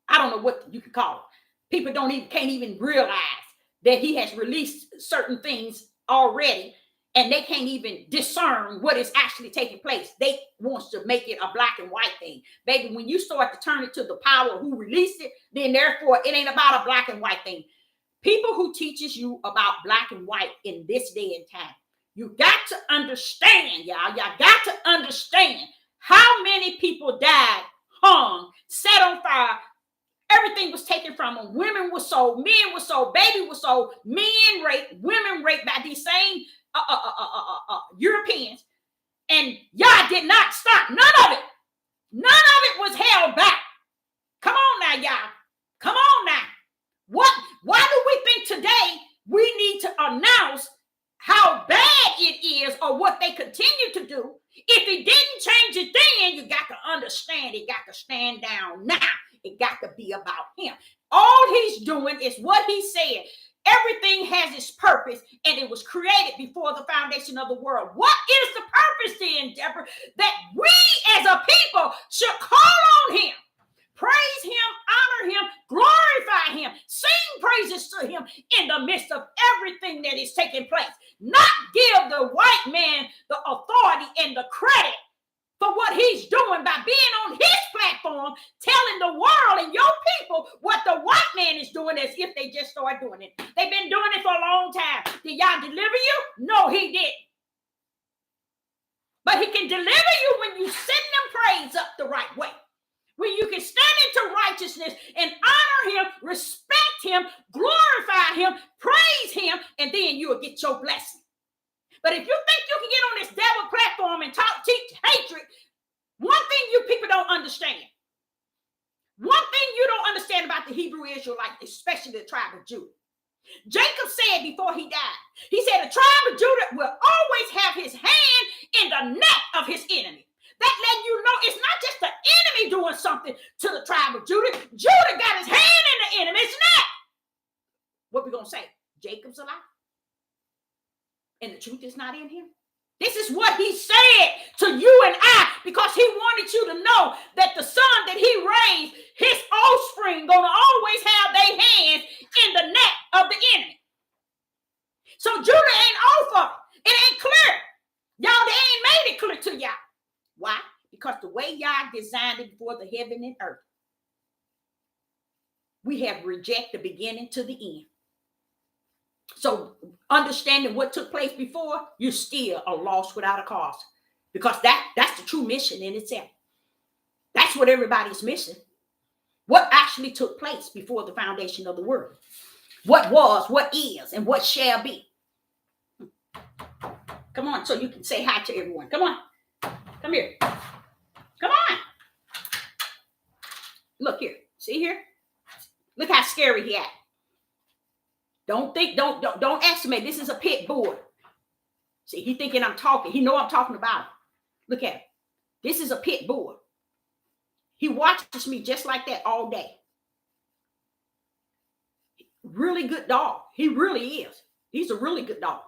I don't know what you could call them. People can't even realize that he has released certain things already. And they can't even discern what is actually taking place. They wants to make it a black and white thing. Baby, when you start to turn it to the power who released it, then therefore it ain't about a black and white thing. People who teaches you about black and white in this day and time, you got to understand, y'all. Y'all got to understand how many people died, hung, set on fire. Everything was taken from them. Women were sold, men were sold, baby was sold, men raped, women raped by these same Europeans. And y'all did not stop. None of it. None of it was held back. Come on now, y'all. Come on now. Why do we think today we need to announce how bad it is or what they continue to do? If it didn't change it then, you got to understand it got to stand down now. It got to be about him. All he's doing is what he said. Everything has its purpose and it was created before the foundation of the world. What is the purpose then, Deborah? That we as a people should call on him. Praise him, honor him, glorify him, sing praises to him in the midst of everything that is taking place. Not give the white man the authority and the credit for what he's doing by being on doing as if they just started doing it. They've been doing it for a long time. Did y'all deliver you? No, he didn't. But he can deliver you when you send them praise up the right way. When you can stand into righteousness and honor him, respect him, glorify him, praise him, and then you will get your blessing. But if you think you can get on this devil platform and teach hatred, one thing you people don't understand. One thing you don't understand about the Hebrew Israelites, especially the tribe of Judah. Jacob said before he died, he said the tribe of Judah will always have his hand in the neck of his enemy. That letting you know it's not just the enemy doing something to the tribe of Judah. Judah got his hand in the enemy's neck. What we going to say? Jacob's alive. And the truth is not in him. This is what he said to you and I, because he wanted you to know that the son that he raised, his offspring, gonna always have their hands in the neck of the enemy. So Judah ain't off of it. It ain't clear. Y'all, they ain't made it clear to y'all. Why? Because the way y'all designed it before the heaven and earth, we have rejected the beginning to the end. So understanding what took place before, you still are lost without a cause, because that's the true mission in itself. That's what everybody's missing. What actually took place before the foundation of the world? What was, what is, and what shall be? Come on, so you can say hi to everyone. Come on. Come here. Come on. Look here. See here? Look how scary he acts. Don't estimate. This is a pit bull. See, he thinking I'm talking. He know I'm talking about him. Look at him. This is a pit bull. He watches me just like that all day. Really good dog. He really is. He's a really good dog.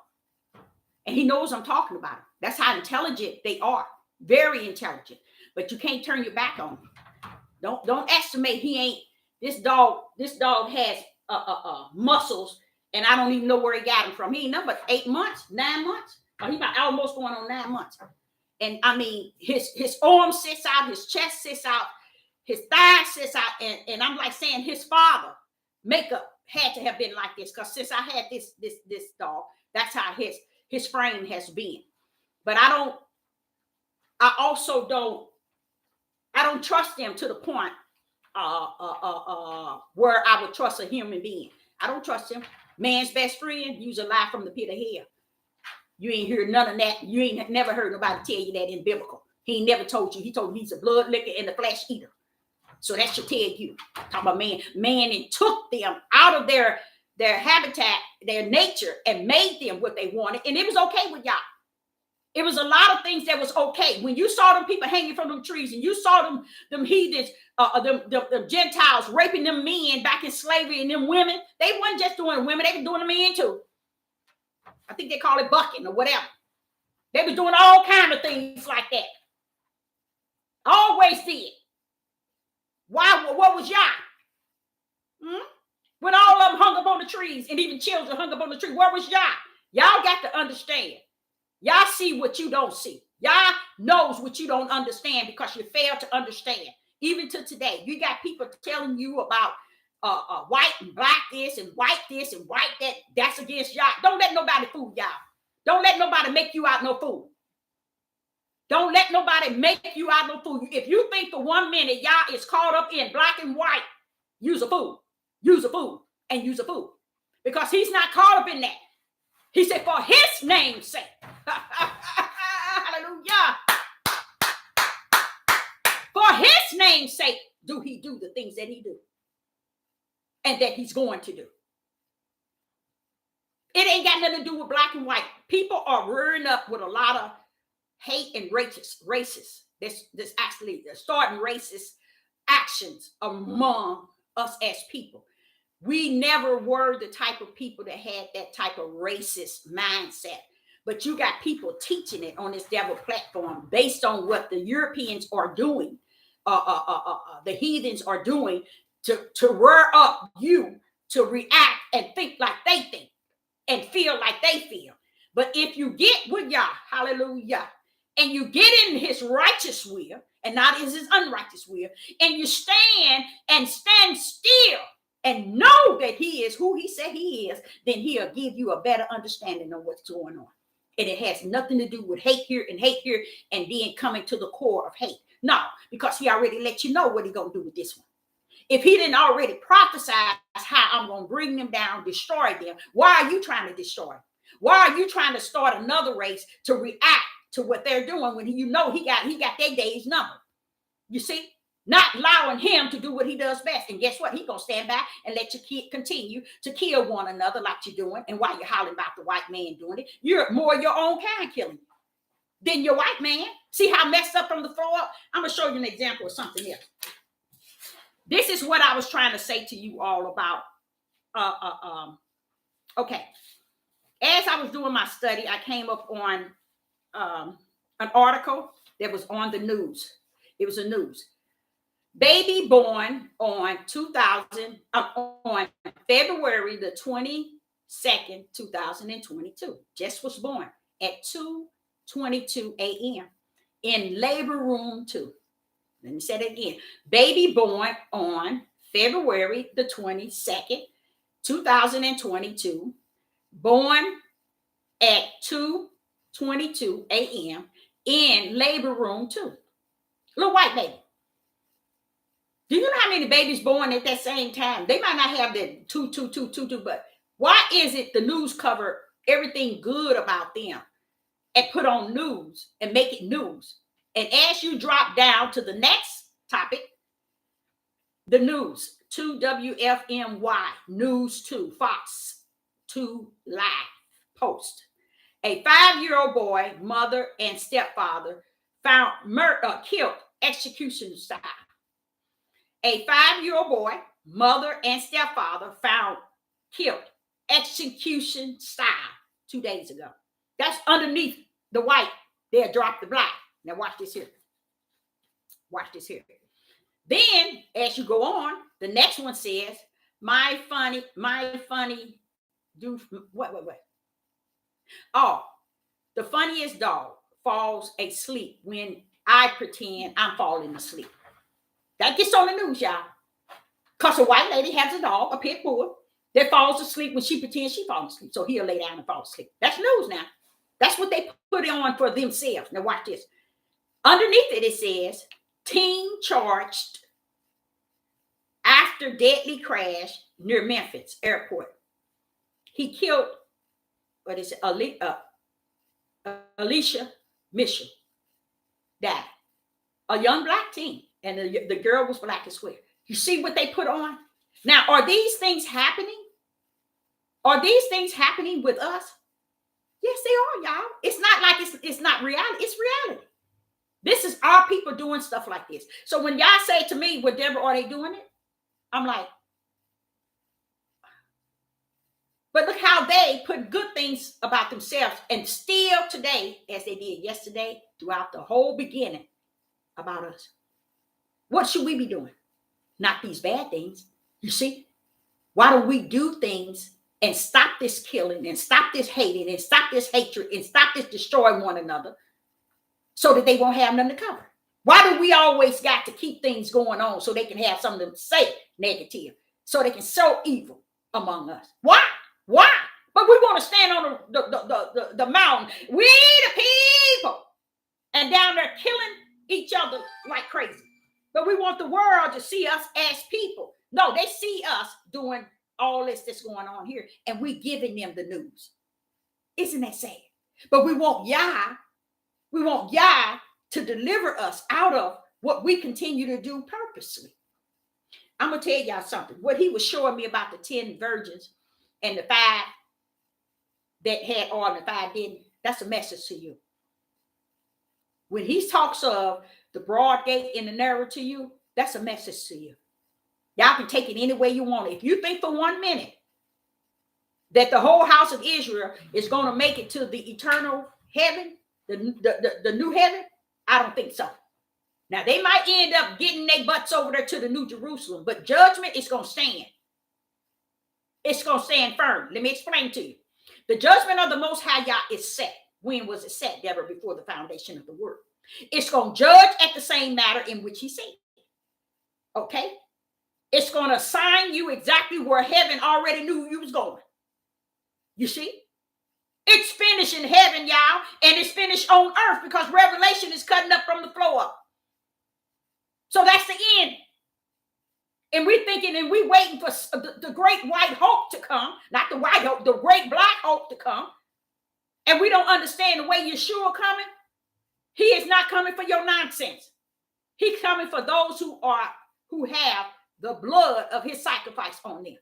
And he knows I'm talking about him. That's how intelligent they are. Very intelligent. But you can't turn your back on him. Don't estimate he ain't. This dog has muscles. And I don't even know where he got him from. He ain't nothing but 8 months, 9 months. Or he about almost going on 9 months. And I mean, his arm sits out, his chest sits out, his thigh sits out. And I'm like saying his father makeup had to have been like this. Because since I had this dog, that's how his frame has been. But I don't trust them to the point where I would trust a human being. I don't trust him. Man's best friend, use a lie from the pit of hell. You ain't heard none of that. You ain't never heard nobody tell you that in biblical. He ain't never told you. He told you he's a blood licker and the flesh eater. So that should tell you. Talking about man. Man and took them out of their habitat, their nature, and made them what they wanted. And it was okay with y'all. It was a lot of things that was okay. When you saw them people hanging from them trees and you saw them heathens, them Gentiles raping them men back in slavery and them women, they wasn't just doing the women, they were doing the men too. I think they call it bucking or whatever. They were doing all kinds of things like that. Always did. Why? What was y'all? When all of them hung up on the trees and even children hung up on the tree, where was y'all? Y'all got to understand. Y'all see what you don't see. Y'all knows what you don't understand because you fail to understand. Even to today, you got people telling you about white and black this and white that. That's against y'all. Don't let nobody fool y'all. Don't let nobody make you out no fool. Don't let nobody make you out no fool. If you think for 1 minute y'all is caught up in black and white, use a fool. Use a fool and use a fool. Because he's not caught up in that. He said, for his name's sake. Hallelujah. For his name's sake, do he do the things that he do. And that he's going to do. It ain't got nothing to do with black and white. People are rearing up with a lot of hate and racist. This actually starting racist actions among us as people. We never were the type of people that had that type of racist mindset. But you got people teaching it on this devil platform based on what the Europeans are doing, the heathens are doing to rear up you to react and think like they think and feel like they feel. But if you get with Yah, hallelujah, and you get in his righteous will and not in his unrighteous will, and you stand still and know that he is who he said he is, then he'll give you a better understanding of what's going on. And it has nothing to do with hate here and then coming to the core of hate. No, because he already let you know what he's going to do with this one. If he didn't already prophesy how I'm going to bring them down, destroy them, why are you trying to destroy them? Why are you trying to start another race to react to what they're doing when you know he got their days numbered? You see? Not allowing him to do what he does best. And guess what? He's going to stand back and let you continue to kill one another like you're doing. And while you're hollering about the white man doing it, you're more your own kind killing than your white man. See how messed up from the throw up? I'm going to show you an example of something else. This is what I was trying to say to you all about. Okay. As I was doing my study, I came up on an article that was on the news. It was a news. Baby born on February the 22nd, 2022. Just was born at 2:22 a.m. in labor room 2. Let me say that again. Baby born on February the 22nd, 2022. Born at 2:22 a.m. in labor room 2. Little white baby. Do you know how many babies born at that same time? They might not have the 2, but why is it the news cover everything good about them and put on news and make it news? And as you drop down to the next topic, the news, 2WFMY, News 2, Fox 2 Live, Post. A 5-year-old boy, mother and stepfather found killed execution style. A 5-year-old boy, mother and stepfather found killed execution style 2 days ago. That's underneath the white. They'll drop the black. Now watch this here. Watch this here. Then, as you go on, the next one says, my funny, what? Oh, the funniest dog falls asleep when I pretend I'm falling asleep. That gets on the news, y'all. Because a white lady has a dog, a pit bull, that falls asleep when she pretends she falls asleep. So he'll lay down and fall asleep. That's news now. That's what they put on for themselves. Now watch this. Underneath it, it says, teen charged after deadly crash near Memphis airport. He killed, Alicia Mitchell, died. A young black teen. And the girl was black as well. You see what they put on? Now, are these things happening? Are these things happening with us? Yes, they are, y'all. It's not like it's not reality. It's reality. This is our people doing stuff like this. So when y'all say to me, well, Deborah, are they doing it? I'm like, but look how they put good things about themselves and still today, as they did yesterday, throughout the whole beginning, about us. What should we be doing? Not these bad things. You see? Why don't we do things and stop this killing and stop this hating and stop this hatred and stop this destroying one another so that they won't have nothing to cover? Why do we always got to keep things going on so they can have something to say negative, so they can sow evil among us? Why? Why? But we want to stand on the mountain. We the people. And down there killing each other like crazy. But we want the world to see us as people. No, they see us doing all this that's going on here, and we giving them the news. Isn't that sad? But we want Yah to deliver us out of what we continue to do purposely. I'm going to tell y'all something. What he was showing me about the 10 virgins and the 5 that had oil and the 5 didn't, that's a message to you. When he talks of the broad gate and the narrow to you, that's a message to you. Y'all can take it any way you want. If you think for 1 minute that the whole house of Israel is going to make it to the eternal heaven, the new heaven, I don't think so. Now, they might end up getting their butts over there to the New Jerusalem, but judgment is going to stand. It's going to stand firm. Let me explain to you. The judgment of the Most High Yah is set. When was it set, Deborah? Before the foundation of the world. It's going to judge at the same matter in which he said. Okay? It's going to assign you exactly where heaven already knew you was going. You see? It's finished in heaven, y'all, and it's finished on earth because Revelation is cutting up from the floor up. So that's the end. And we're thinking and we're waiting for the great white hope to come, not the white hope, the great black hope to come. And we don't understand the way Yeshua coming. He is not coming for your nonsense. He's coming for those who have the blood of his sacrifice on them.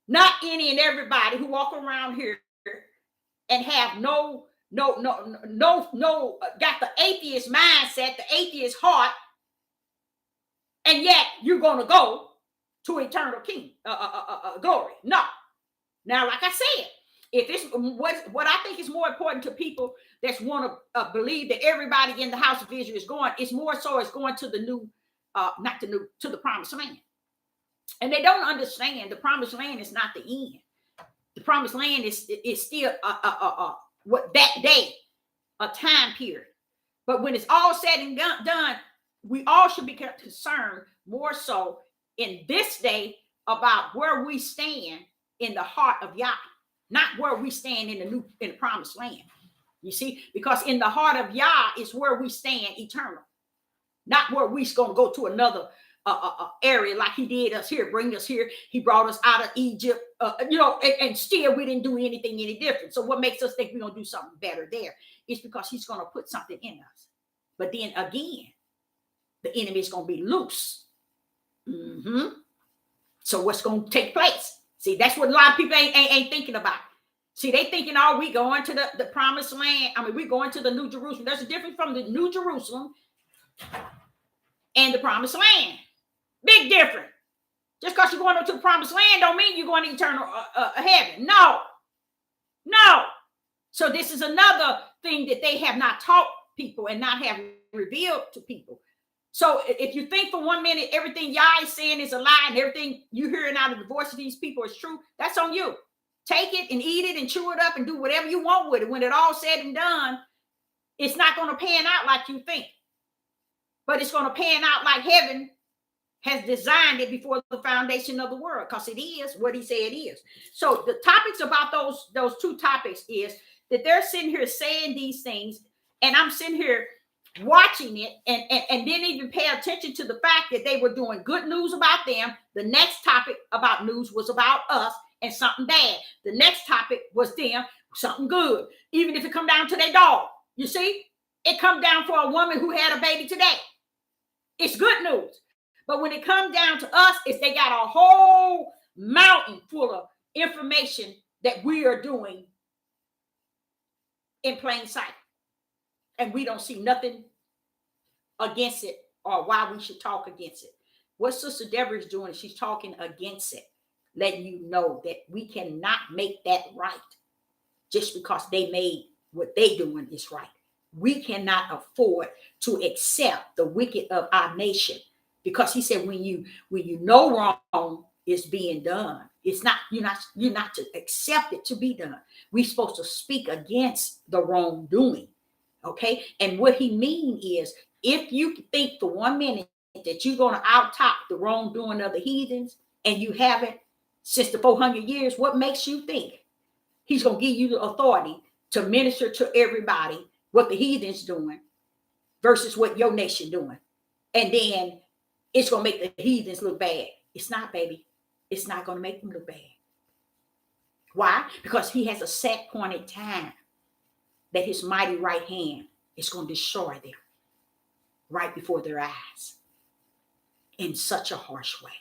Not any and everybody who walk around here and have got the atheist mindset, the atheist heart, and yet you're going to go to eternal glory. No. Now, like I said, if it's what I think is more important to people that want to believe that everybody in the house of Israel is going, it's more so it's going to the new, to the promised land. And they don't understand the promised land is not the end. The promised land is still what that day, a time period. But when it's all said and done, we all should be concerned more so in this day about where we stand in the heart of Yah, not where we stand in the promised land. You see, because in the heart of Yah is where we stand eternal, not where we're going to go to another area like he did us here, bring us here. He brought us out of Egypt, and still we didn't do anything any different. So what makes us think we're going to do something better there? It's because he's going to put something in us. But then again, the enemy is going to be loose. So what's going to take place? See, that's what a lot of people ain't thinking about. See, they thinking, oh, we going to the promised land. I mean, we going to the New Jerusalem. There's a difference from the New Jerusalem and the promised land. Big difference. Just because you're going to the promised land don't mean you're going to eternal heaven. No. So this is another thing that they have not taught people and not have revealed to people. So if you think for 1 minute everything Yah is saying is a lie and everything you're hearing out of the voice of these people is true, that's on you. Take it and eat it and chew it up and do whatever you want with it. When it all said and done, it's not going to pan out like you think. But it's going to pan out like heaven has designed it before the foundation of the world, because it is what he said it is. So the topics about those two topics is that they're sitting here saying these things, and I'm sitting here watching it and didn't even pay attention to the fact that they were doing good news about them. The next topic about news was about us and something bad. The next topic was them, something good. Even if it come down to their dog. You see? It come down for a woman who had a baby today. It's good news. But when it comes down to us, it's they got a whole mountain full of information that we are doing in plain sight. And we don't see nothing against it or why we should talk against it. What Sister Deborah is doing is she's talking against it, letting you know that we cannot make that right just because they made what they doing is right. We cannot afford to accept the wicked of our nation, because he said when you know wrong is being done, it's not you're not to accept it to be done. We're supposed to speak against the wrongdoing. Okay, and what he mean is, if you think for 1 minute that you're going to out-top the wrongdoing of the heathens, and you haven't since the 400 years, what makes you think he's going to give you the authority to minister to everybody what the heathens doing versus what your nation doing? And then it's going to make the heathens look bad. It's not, baby. It's not going to make them look bad. Why? Because he has a set point in time that his mighty right hand is going to destroy them right before their eyes in such a harsh way.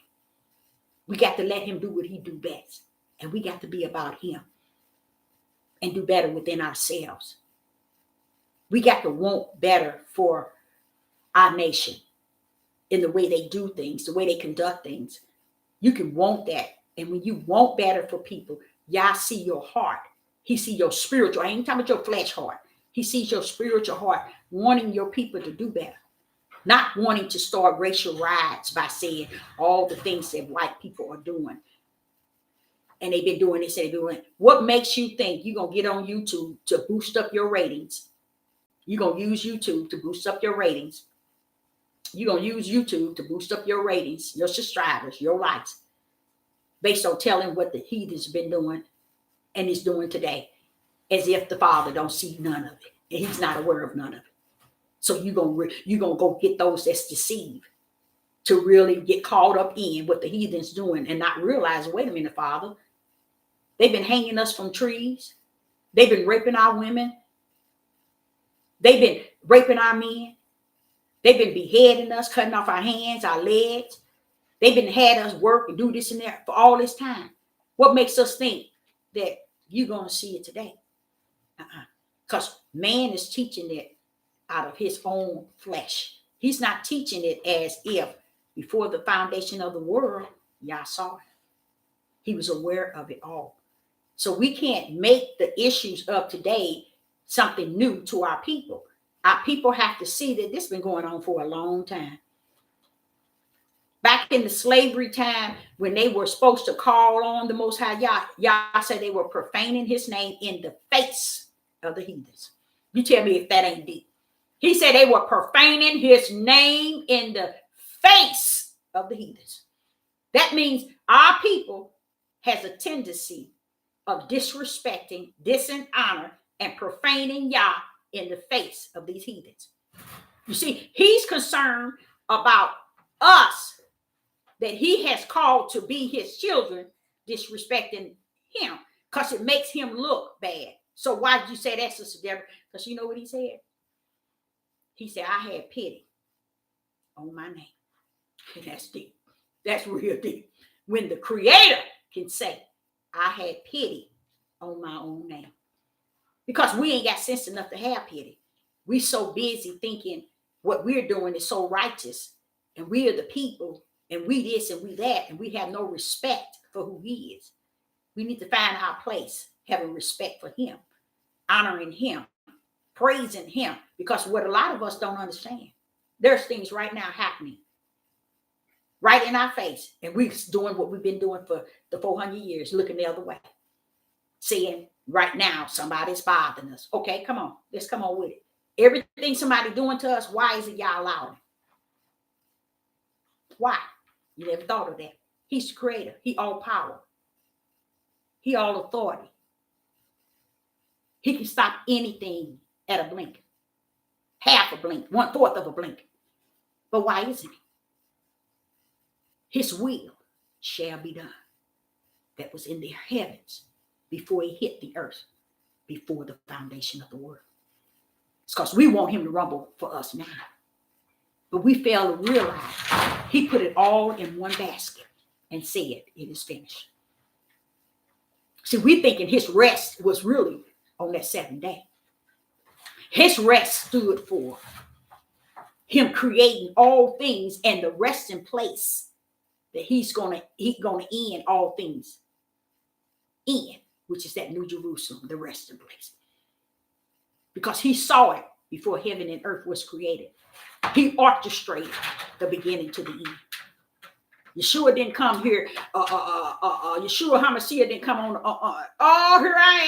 We got to let him do what he do best. And we got to be about him and do better within ourselves. We got to want better for our nation in the way they do things, the way they conduct things. You can want that. And when you want better for people, Yah see your heart. He see your spiritual. I ain't talking about your flesh heart. He sees your spiritual heart, wanting your people to do better. Not wanting to start racial riots by saying all the things that white people are doing. And they've been doing this and doing it. What makes you think you're going to get on YouTube to boost up your ratings? You're going to use YouTube to boost up your ratings You're going to use YouTube to boost up your ratings, your subscribers, your likes, based on telling what the heathen's been doing and is doing today, as if the Father don't see none of it. And he's not aware of none of it. So you're gonna go get those that's deceived to really get caught up in what the heathen's doing and not realize, wait a minute, Father, they've been hanging us from trees. They've been raping our women. They've been raping our men. They've been beheading us, cutting off our hands, our legs. They've been had us work and do this and that for all this time. What makes us think that you're going to see it today? Because man is teaching it out of his own flesh. He's not teaching it as if before the foundation of the world, y'all saw it. He was aware of it all. So we can't make the issues of today something new to our people. Our people have to see that this has been going on for a long time. Back in the slavery time, when they were supposed to call on the Most High Yah said they were profaning his name in the face of the heathens. You tell me if that ain't deep. He said they were profaning his name in the face of the heathens. That means our people has a tendency of disrespecting, dishonor, and profaning Yah in the face of these heathens. You see, he's concerned about us that he has called to be his children disrespecting him because it makes him look bad. So why did you say that, Sister Deborah? Because you know what he said? He said, I had pity on my name. And that's deep. That's real deep. When the Creator can say, I had pity on my own name. Because we ain't got sense enough to have pity. We so busy thinking what we're doing is so righteous. And we are the people. And we this and we that. And we have no respect for who he is. We need to find our place, having respect for him, honoring him, praising him. Because what a lot of us don't understand, there's things right now happening right in our face. And we're doing what we've been doing for the 400 years, looking the other way. Saying right now, somebody's bothering us. Okay, come on. Let's come on with it. Everything somebody doing to us, why is it y'all allowing it? Why? You never thought of that. He's the creator. He all power. He all authority. He can stop anything at a blink. Half a blink, 1/4 of a blink. But why isn't he? His will shall be done. That was in the heavens before he hit the earth, before the foundation of the world. It's because we want him to rumble for us now. But we fail to realize he put it all in one basket and said, it is finished. See, we thinking his rest was really on that 7th day. His rest stood for him creating all things and the resting place that he's gonna end all things in, which is that New Jerusalem, the resting place. Because he saw it before heaven and earth was created. He orchestrated the beginning to the end. Yeshua didn't come here. Yeshua HaMashiach didn't come on. Oh, here I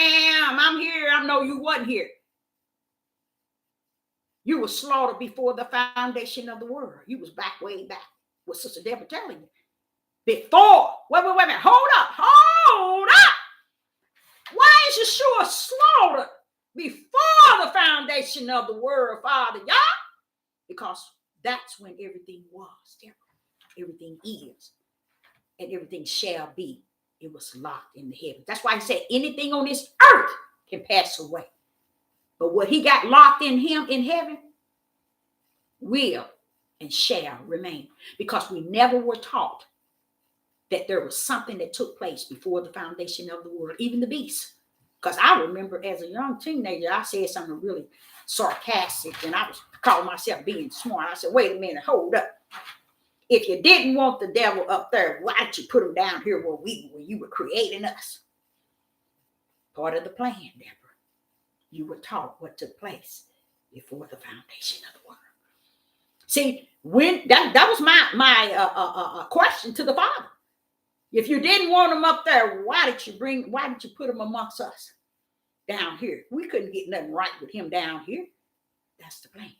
am. I'm here. I know you wasn't here. You were slaughtered before the foundation of the world. You was back way back. What Sister Deborah telling you? Before. Wait a minute. Hold up. Why is Yeshua slaughtered before the foundation of the world, Father? Y'all? Because that's when everything was, Deborah. Everything is. And everything shall be. It was locked in the heavens. That's why he said anything on this earth can pass away. But what he got locked in him in heaven will and shall remain. Because we never were taught that there was something that took place before the foundation of the world, even the beast. Because I remember as a young teenager, I said something really sarcastic, and I was calling myself being smart. I said, wait a minute, hold up. If you didn't want the devil up there, why'd you put him down here where you were creating us? Part of the plan, Deborah. You were taught what took place before the foundation of the world. See, when that was my question to the Father. If you didn't want him up there, why did you put him amongst us down here? We couldn't get nothing right with him down here. That's the plan.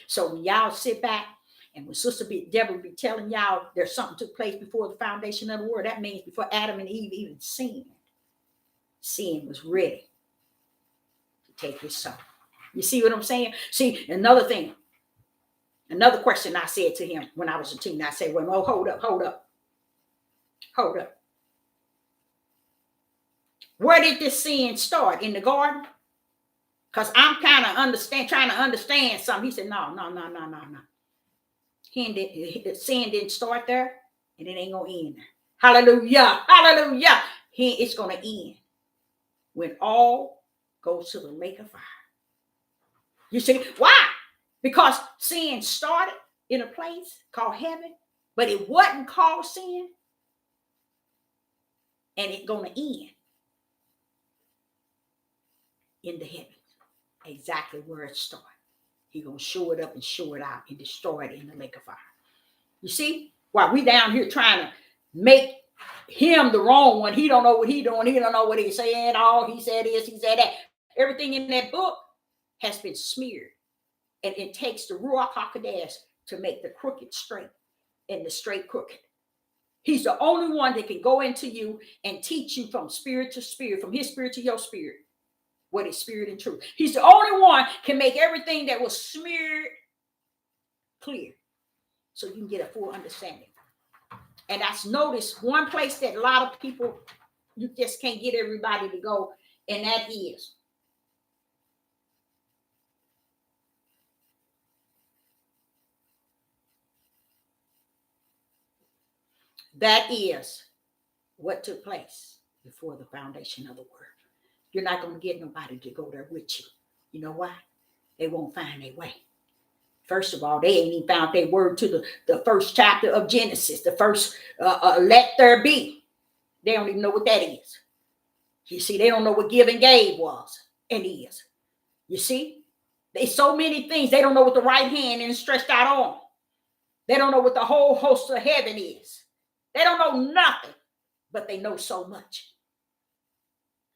So when y'all sit back and when Sister Deborah be telling y'all there's something took place before the foundation of the world, that means before Adam and Eve even sinned, sin was ready to take his son. You see what I'm saying? See, another thing, another question I said to him when I was a teen, I said, well, no, hold up. Where did this sin start? In the garden? Because I'm kind of trying to understand something. He said, no. Sin didn't start there, and it ain't going to end there. Hallelujah. It's going to end when all goes to the lake of fire. You see, why? Because sin started in a place called heaven, but it wasn't called sin, and it's going to end in the heavens, exactly where it started. He's going to show it up and show it out and destroy it in the lake of fire. You see, while we down here trying to make him the wrong one, he don't know what he's doing. He don't know what he's saying. All he said is, he said that. Everything in that book has been smeared. And it takes the Ruach HaKodesh to make the crooked straight and the straight crooked. He's the only one that can go into you and teach you from spirit to spirit, from his spirit to your spirit, what is spirit and truth. He's the only one can make everything that was smeared clear so you can get a full understanding. And that's noticed one place that a lot of people, you just can't get everybody to go, and that is what took place before the foundation of the world. You're not going to get nobody to go there with you. You know why? They won't find their way. First of all, they ain't even found their word to the first chapter of Genesis, the first let there be. They don't even know what that is. You see, they don't know what give and gave was and is. You see, there's so many things. They don't know what the right hand and stretched out arm. They don't know what the whole host of heaven is. They don't know nothing, but they know so much.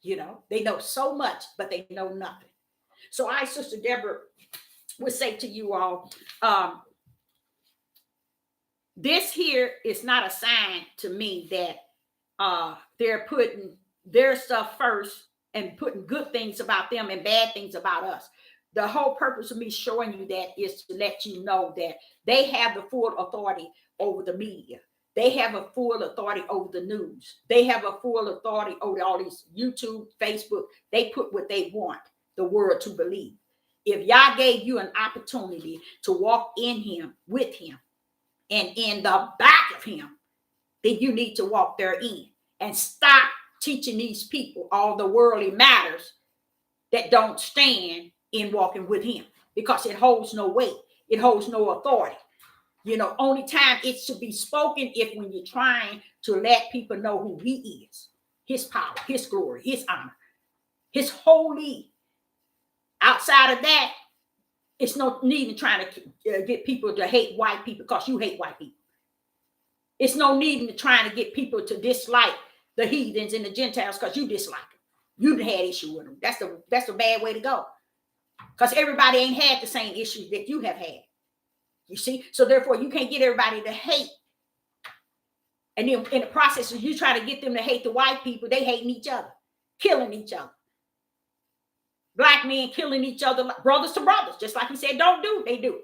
You know, they know so much, but they know nothing. So I, Sister Deborah, would say to you all, this here is not a sign to me that they're putting their stuff first and putting good things about them and bad things about us. The whole purpose of me showing you that is to let you know that they have the full authority over the media. They have a full authority over the news. They have a full authority over all these YouTube, Facebook. They put what they want the world to believe. If Yah gave you an opportunity to walk in him, with him, and in the back of him, then you need to walk therein and stop teaching these people all the worldly matters that don't stand in walking with him, because it holds no weight. It holds no authority. You know, only time it should be spoken if when you're trying to let people know who he is, his power, his glory, his honor, his holy. Outside of that, it's no need in trying to get people to hate white people because you hate white people. It's no need in trying to get people to dislike the heathens and the Gentiles because you dislike them. You've had issue with them. That's a bad way to go, because everybody ain't had the same issues that you have had. You see? So therefore, you can't get everybody to hate. And then in the process of you trying to get them to hate the white people, they hating each other, killing each other. Black men killing each other, brothers to brothers, just like he said, don't do, they do.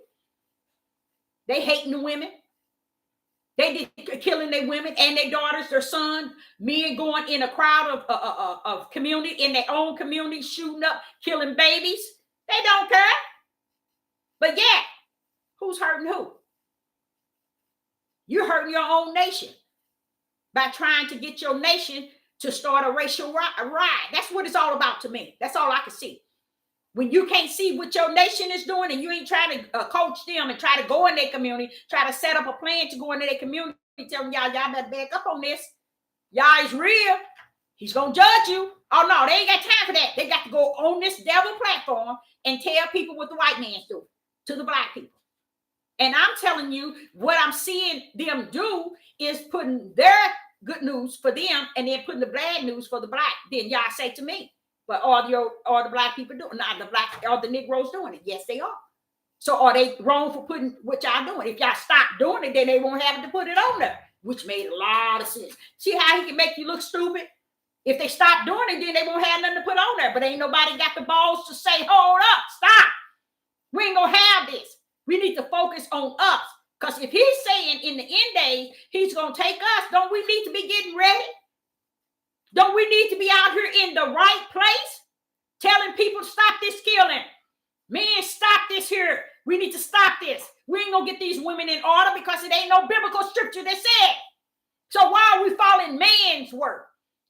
They hating the women. They did killing their women and their daughters, their sons, men going in a crowd of community, in their own community, shooting up, killing babies. They don't care. But yeah, who's hurting who? You're hurting your own nation by trying to get your nation to start a racial riot. That's what it's all about to me. That's all I can see. When you can't see what your nation is doing and you ain't trying to coach them and try to go in their community, try to set up a plan to go into their community, tell them, y'all better back up on this. Y'all is real. He's going to judge you. Oh, no, they ain't got time for that. They got to go on this devil platform and tell people what the white man's doing to the black people. And I'm telling you, what I'm seeing them do is putting their good news for them and then putting the bad news for the black. Then y'all say to me, but are the black people doing? Not the black, are the Negroes doing it? Yes, they are. So are they wrong for putting what y'all doing? If y'all stop doing it, then they won't have to put it on there, which made a lot of sense. See how he can make you look stupid? If they stop doing it, then they won't have nothing to put on there. But ain't nobody got the balls to say, hold up, stop. We ain't going to have this. We need to focus on us. Because if he's saying in the end days, he's going to take us, don't we need to be getting ready? Don't we need to be out here in the right place? Telling people to stop this killing. Man, stop this here. We need to stop this. We ain't going to get these women in order because it ain't no biblical scripture that said. So why are we following man's word?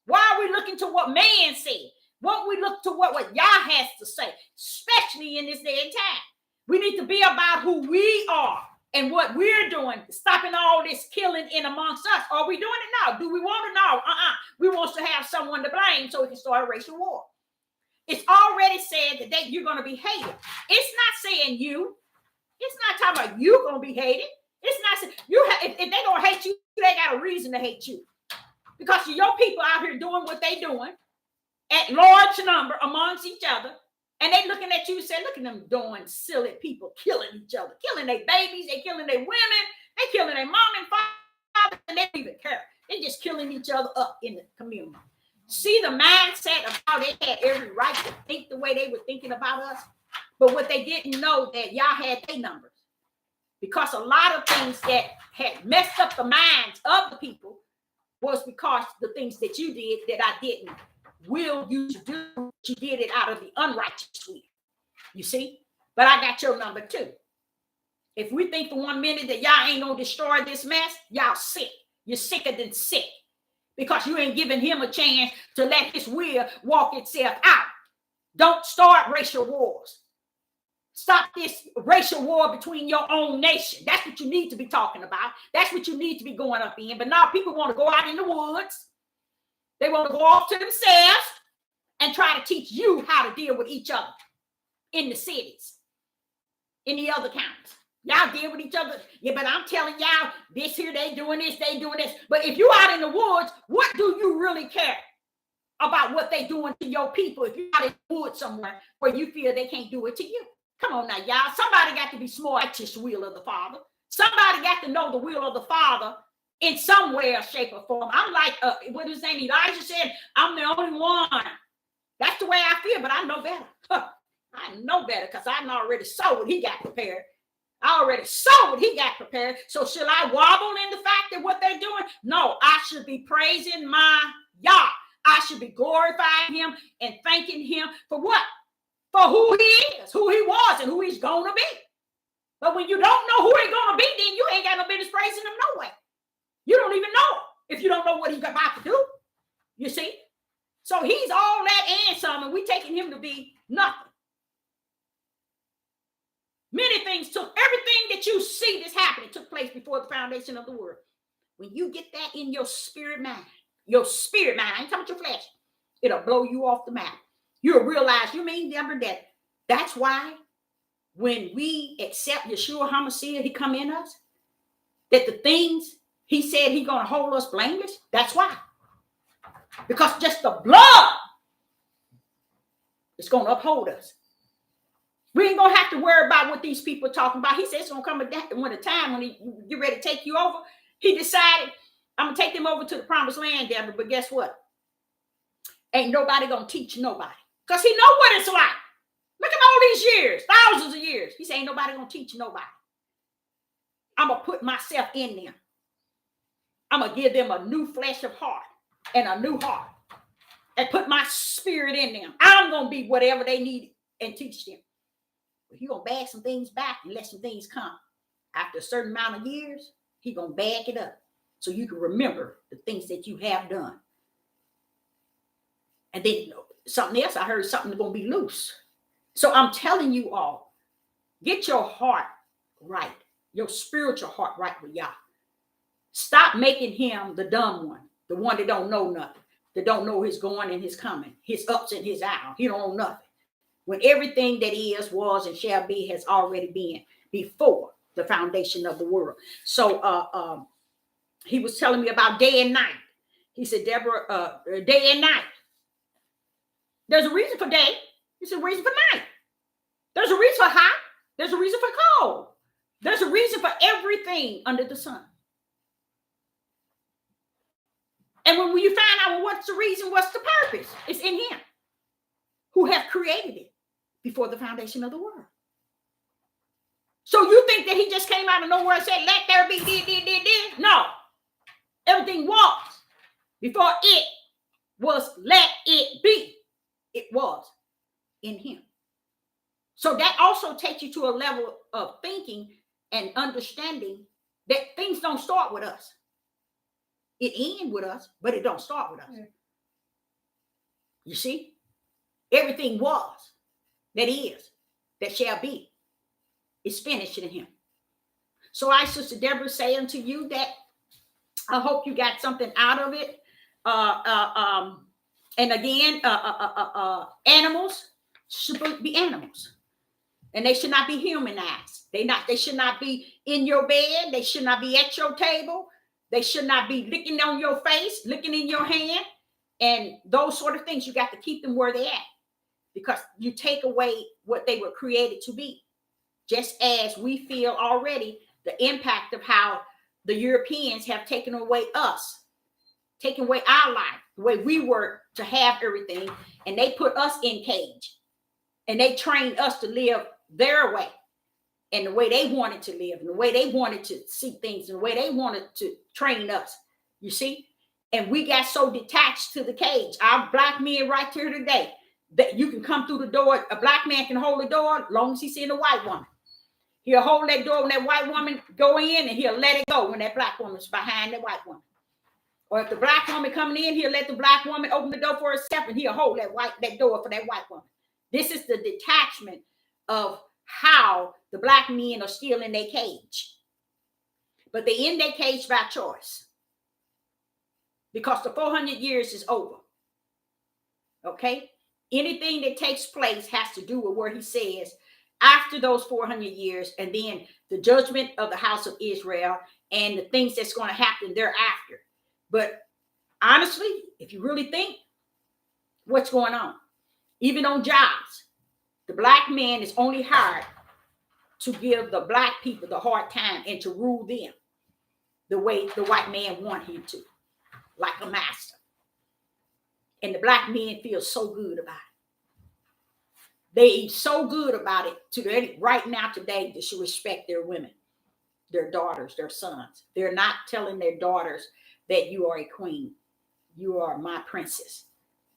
Why are we looking to what man said? Won't we look to what Yah has to say, especially in this day and time? We need to be about who we are and what we're doing, stopping all this killing in amongst us. Are we doing it now? Do we want to know? We want to have someone to blame so we can start a racial war. It's already said that you're going to be hated. It's not saying you. It's not talking about you going to be hated. It's not saying you. If they're going to hate you, they got a reason to hate you. Because your people out here doing what they doing at large number amongst each other. And they looking at you and saying, look at them doing silly people killing each other, killing their babies, they killing their women, they killing their mom and father, and they don't even care. They just killing each other up in the community. See the mindset of how they had every right to think the way they were thinking about us. But what they didn't know that y'all had their numbers. Because a lot of things that had messed up the minds of the people was because the things that you did that I didn't will you to do. You did it out of the unrighteous will. You see? But I got your number too. If we think for 1 minute that y'all ain't gonna destroy this mess, y'all sick. You're sicker than sick. Because you ain't giving him a chance to let his will walk itself out. Don't start racial wars. Stop this racial war between your own nation. That's what you need to be talking about. That's what you need to be going up in. But now people want to go out in the woods. They want to go off to themselves and try to teach you how to deal with each other in the cities, in the other counties. Y'all deal with each other. Yeah, but I'm telling y'all, this here, they doing this, they doing this. But if you out in the woods, what do you really care about what they doing to your people if you're out in the woods somewhere where you feel they can't do it to you? Come on now, y'all. Somebody got to be smart. Righteous will of the Father. Somebody got to know the will of the Father in some way or shape or form. I'm like, what his name? Elijah said, I'm the only one. That's the way I feel, but I know better. I know better because I already saw what he got prepared. I already saw what he got prepared. So should I wobble in the fact that what they're doing? No, I should be praising my Yah. I should be glorifying him and thanking him for what? For who he is, who he was, and who he's going to be. But when you don't know who he's going to be, then you ain't got no business praising him no way. You don't even know if you don't know what he's about to do. You see? So he's all that and some, and we taking him to be nothing. Many things everything that you see that's happening took place before the foundation of the world. When you get that in your spirit mind, I ain't talking about your flesh, it'll blow you off the map. You'll realize, you mean, Deborah, that's why when we accept Yeshua HaMashiach, he come in us, that the things he said he's going to hold us blameless, that's why. Because just the blood is going to uphold us. We ain't going to have to worry about what these people are talking about. He said it's going to come a time when he get ready to take you over. He decided, I'm going to take them over to the promised land, Deborah, but guess what? Ain't nobody going to teach nobody. Because he know what it's like. Look at all these years, thousands of years. He said ain't nobody going to teach nobody. I'm going to put myself in them. I'm going to give them a new flesh of heart and a new heart and put my spirit in them. I'm going to be whatever they need and teach them. But he's going to bag some things back and let some things come. After a certain amount of years, he's going to bag it up so you can remember the things that you have done. And then something else, I heard something going to be loose. So I'm telling you all, get your heart right, your spiritual heart right with Yah. Stop making him the dumb one, the one that don't know nothing, that don't know his going and his coming, his ups and his outs. He don't know nothing. When everything that is, was, and shall be has already been before the foundation of the world. So he was telling me about day and night. He said, Deborah, day and night. There's a reason for day. There's a reason for night. There's a reason for hot. There's a reason for cold. There's a reason for everything under the sun. And when you find out, well, what's the reason, what's the purpose? It's in him who have created it before the foundation of the world. So you think that he just came out of nowhere and said, let there be, did. No. Everything was. Before it was let it be. It was in him. So that also takes you to a level of thinking and understanding that things don't start with us. It ends with us, but it don't start with us. You see? Everything was, that is, that shall be, is finished in him. So I, Sister Deborah, say unto you that I hope you got something out of it. And again, animals should be animals. And they should not be humanized. They should not be in your bed. They should not be at your table. They should not be licking on your face, licking in your hand, and those sort of things. You got to keep them where they're at, because you take away what they were created to be. Just as we feel already the impact of how the Europeans have taken away us, taken away our life, the way we were to have everything, and they put us in cage, and they trained us to live their way, and the way they wanted to live, and the way they wanted to see things, and the way they wanted to train us, you see? And we got so detached to the cage. Our black men right here today, that you can come through the door. A black man can hold the door as long as he's seeing a white woman. He'll hold that door when that white woman go in, and he'll let it go when that black woman's behind the white woman. Or if the black woman coming in, he'll let the black woman open the door for herself, and he'll hold that door for that white woman. This is the detachment of how the black men are still in their cage. But they in their cage by choice, because the 400 years is over. Okay? Anything that takes place has to do with where he says after those 400 years, and then the judgment of the house of Israel and the things that's going to happen thereafter. But honestly, if you really think what's going on, even on jobs, the black man is only hired to give the black people the hard time and to rule them the way the white man want him to, like a master. And the black men feel so good about it. They so good about it today, right now today, they should respect their women, their daughters, their sons. They're not telling their daughters that you are a queen. You are my princess.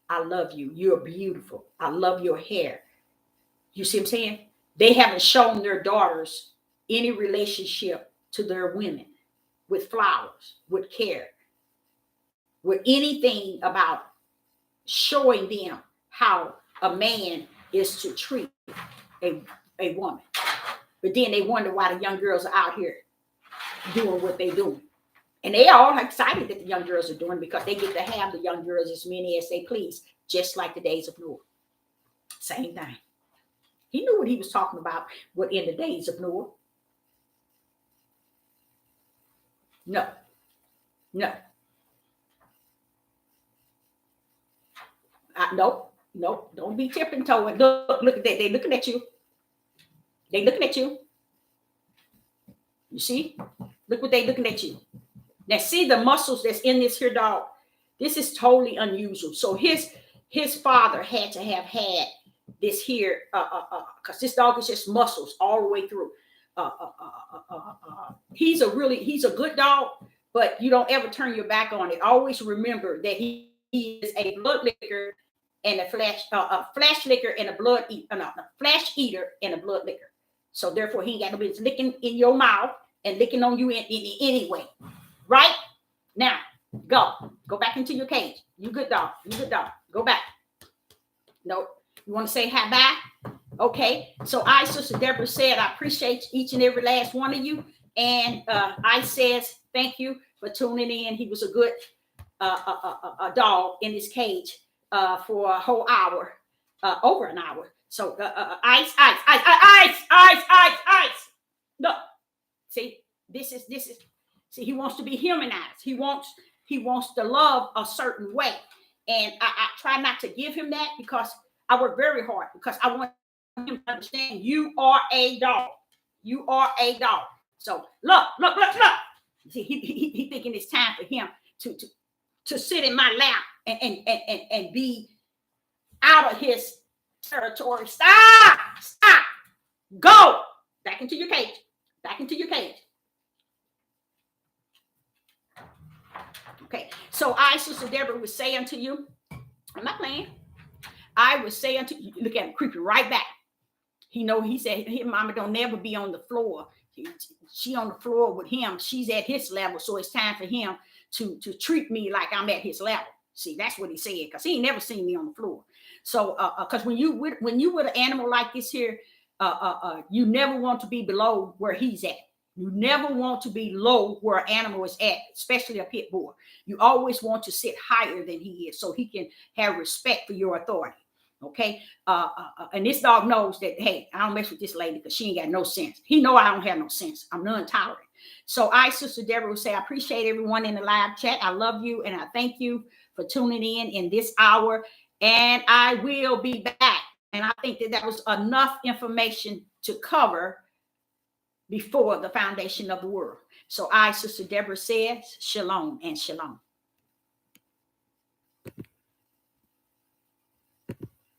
I love you. You're beautiful. I love your hair. You see what I'm saying? They haven't shown their daughters any relationship to their women with flowers, with care, with anything about showing them how a man is to treat a woman. But then they wonder why the young girls are out here doing what they're doing. And they are all excited that the young girls are doing, because they get to have the young girls as many as they please, just like the days of Noah. Same thing. He knew what he was talking about in the days of Noah. No. Nope. Don't be tiptoeing. Look at that. They're looking at you. You see? Look what they're looking at you. Now see the muscles that's in this here dog. This is totally unusual. So his father had to have had this here, because this dog is just muscles all the way through. He's a good dog, but you don't ever turn your back on it. Always remember that he is a blood licker and a flesh licker and a blood flesh eater and a blood licker. So therefore, he ain't got no business licking in your mouth and licking on you in any way. Right? Now, go back into your cage. You good dog. Go back. Nope. You want to say hi bye? Okay. So I, Sister Deborah, said I appreciate each and every last one of you. And I says thank you for tuning in. He was a good a dog in his cage for a whole hour, over an hour. So ice. Look, see, this is. See, he wants to be humanized. He wants to love a certain way, and I try not to give him that, because I work very hard, because I want him to understand you are a dog. You are a dog. So look. See, he thinking it's time for him to sit in my lap and be out of his territory. Stop. Go back into your cage. Back into your cage. Okay. So I, Sister Deborah, would say unto you, I'm not playing. I would say unto you, look at him creeping right back. He said his mama don't never be on the floor. She on the floor with him. She's at his level. So it's time for him to treat me like I'm at his level. See, that's what he said, because he ain't never seen me on the floor. So because when you with an animal like this here, you never want to be below where he's at. You never want to be low where an animal is at, especially a pit bull. You always want to sit higher than he is so he can have respect for your authority. Okay. And this dog knows that, hey, I don't mess with this lady because she ain't got no sense. He know I don't have no sense. I'm non-tolerant. So I, Sister Deborah, will say, I appreciate everyone in the live chat. I love you. And I thank you for tuning in this hour. And I will be back. And I think that was enough information to cover before the foundation of the world. So I, Sister Deborah, says, shalom and shalom.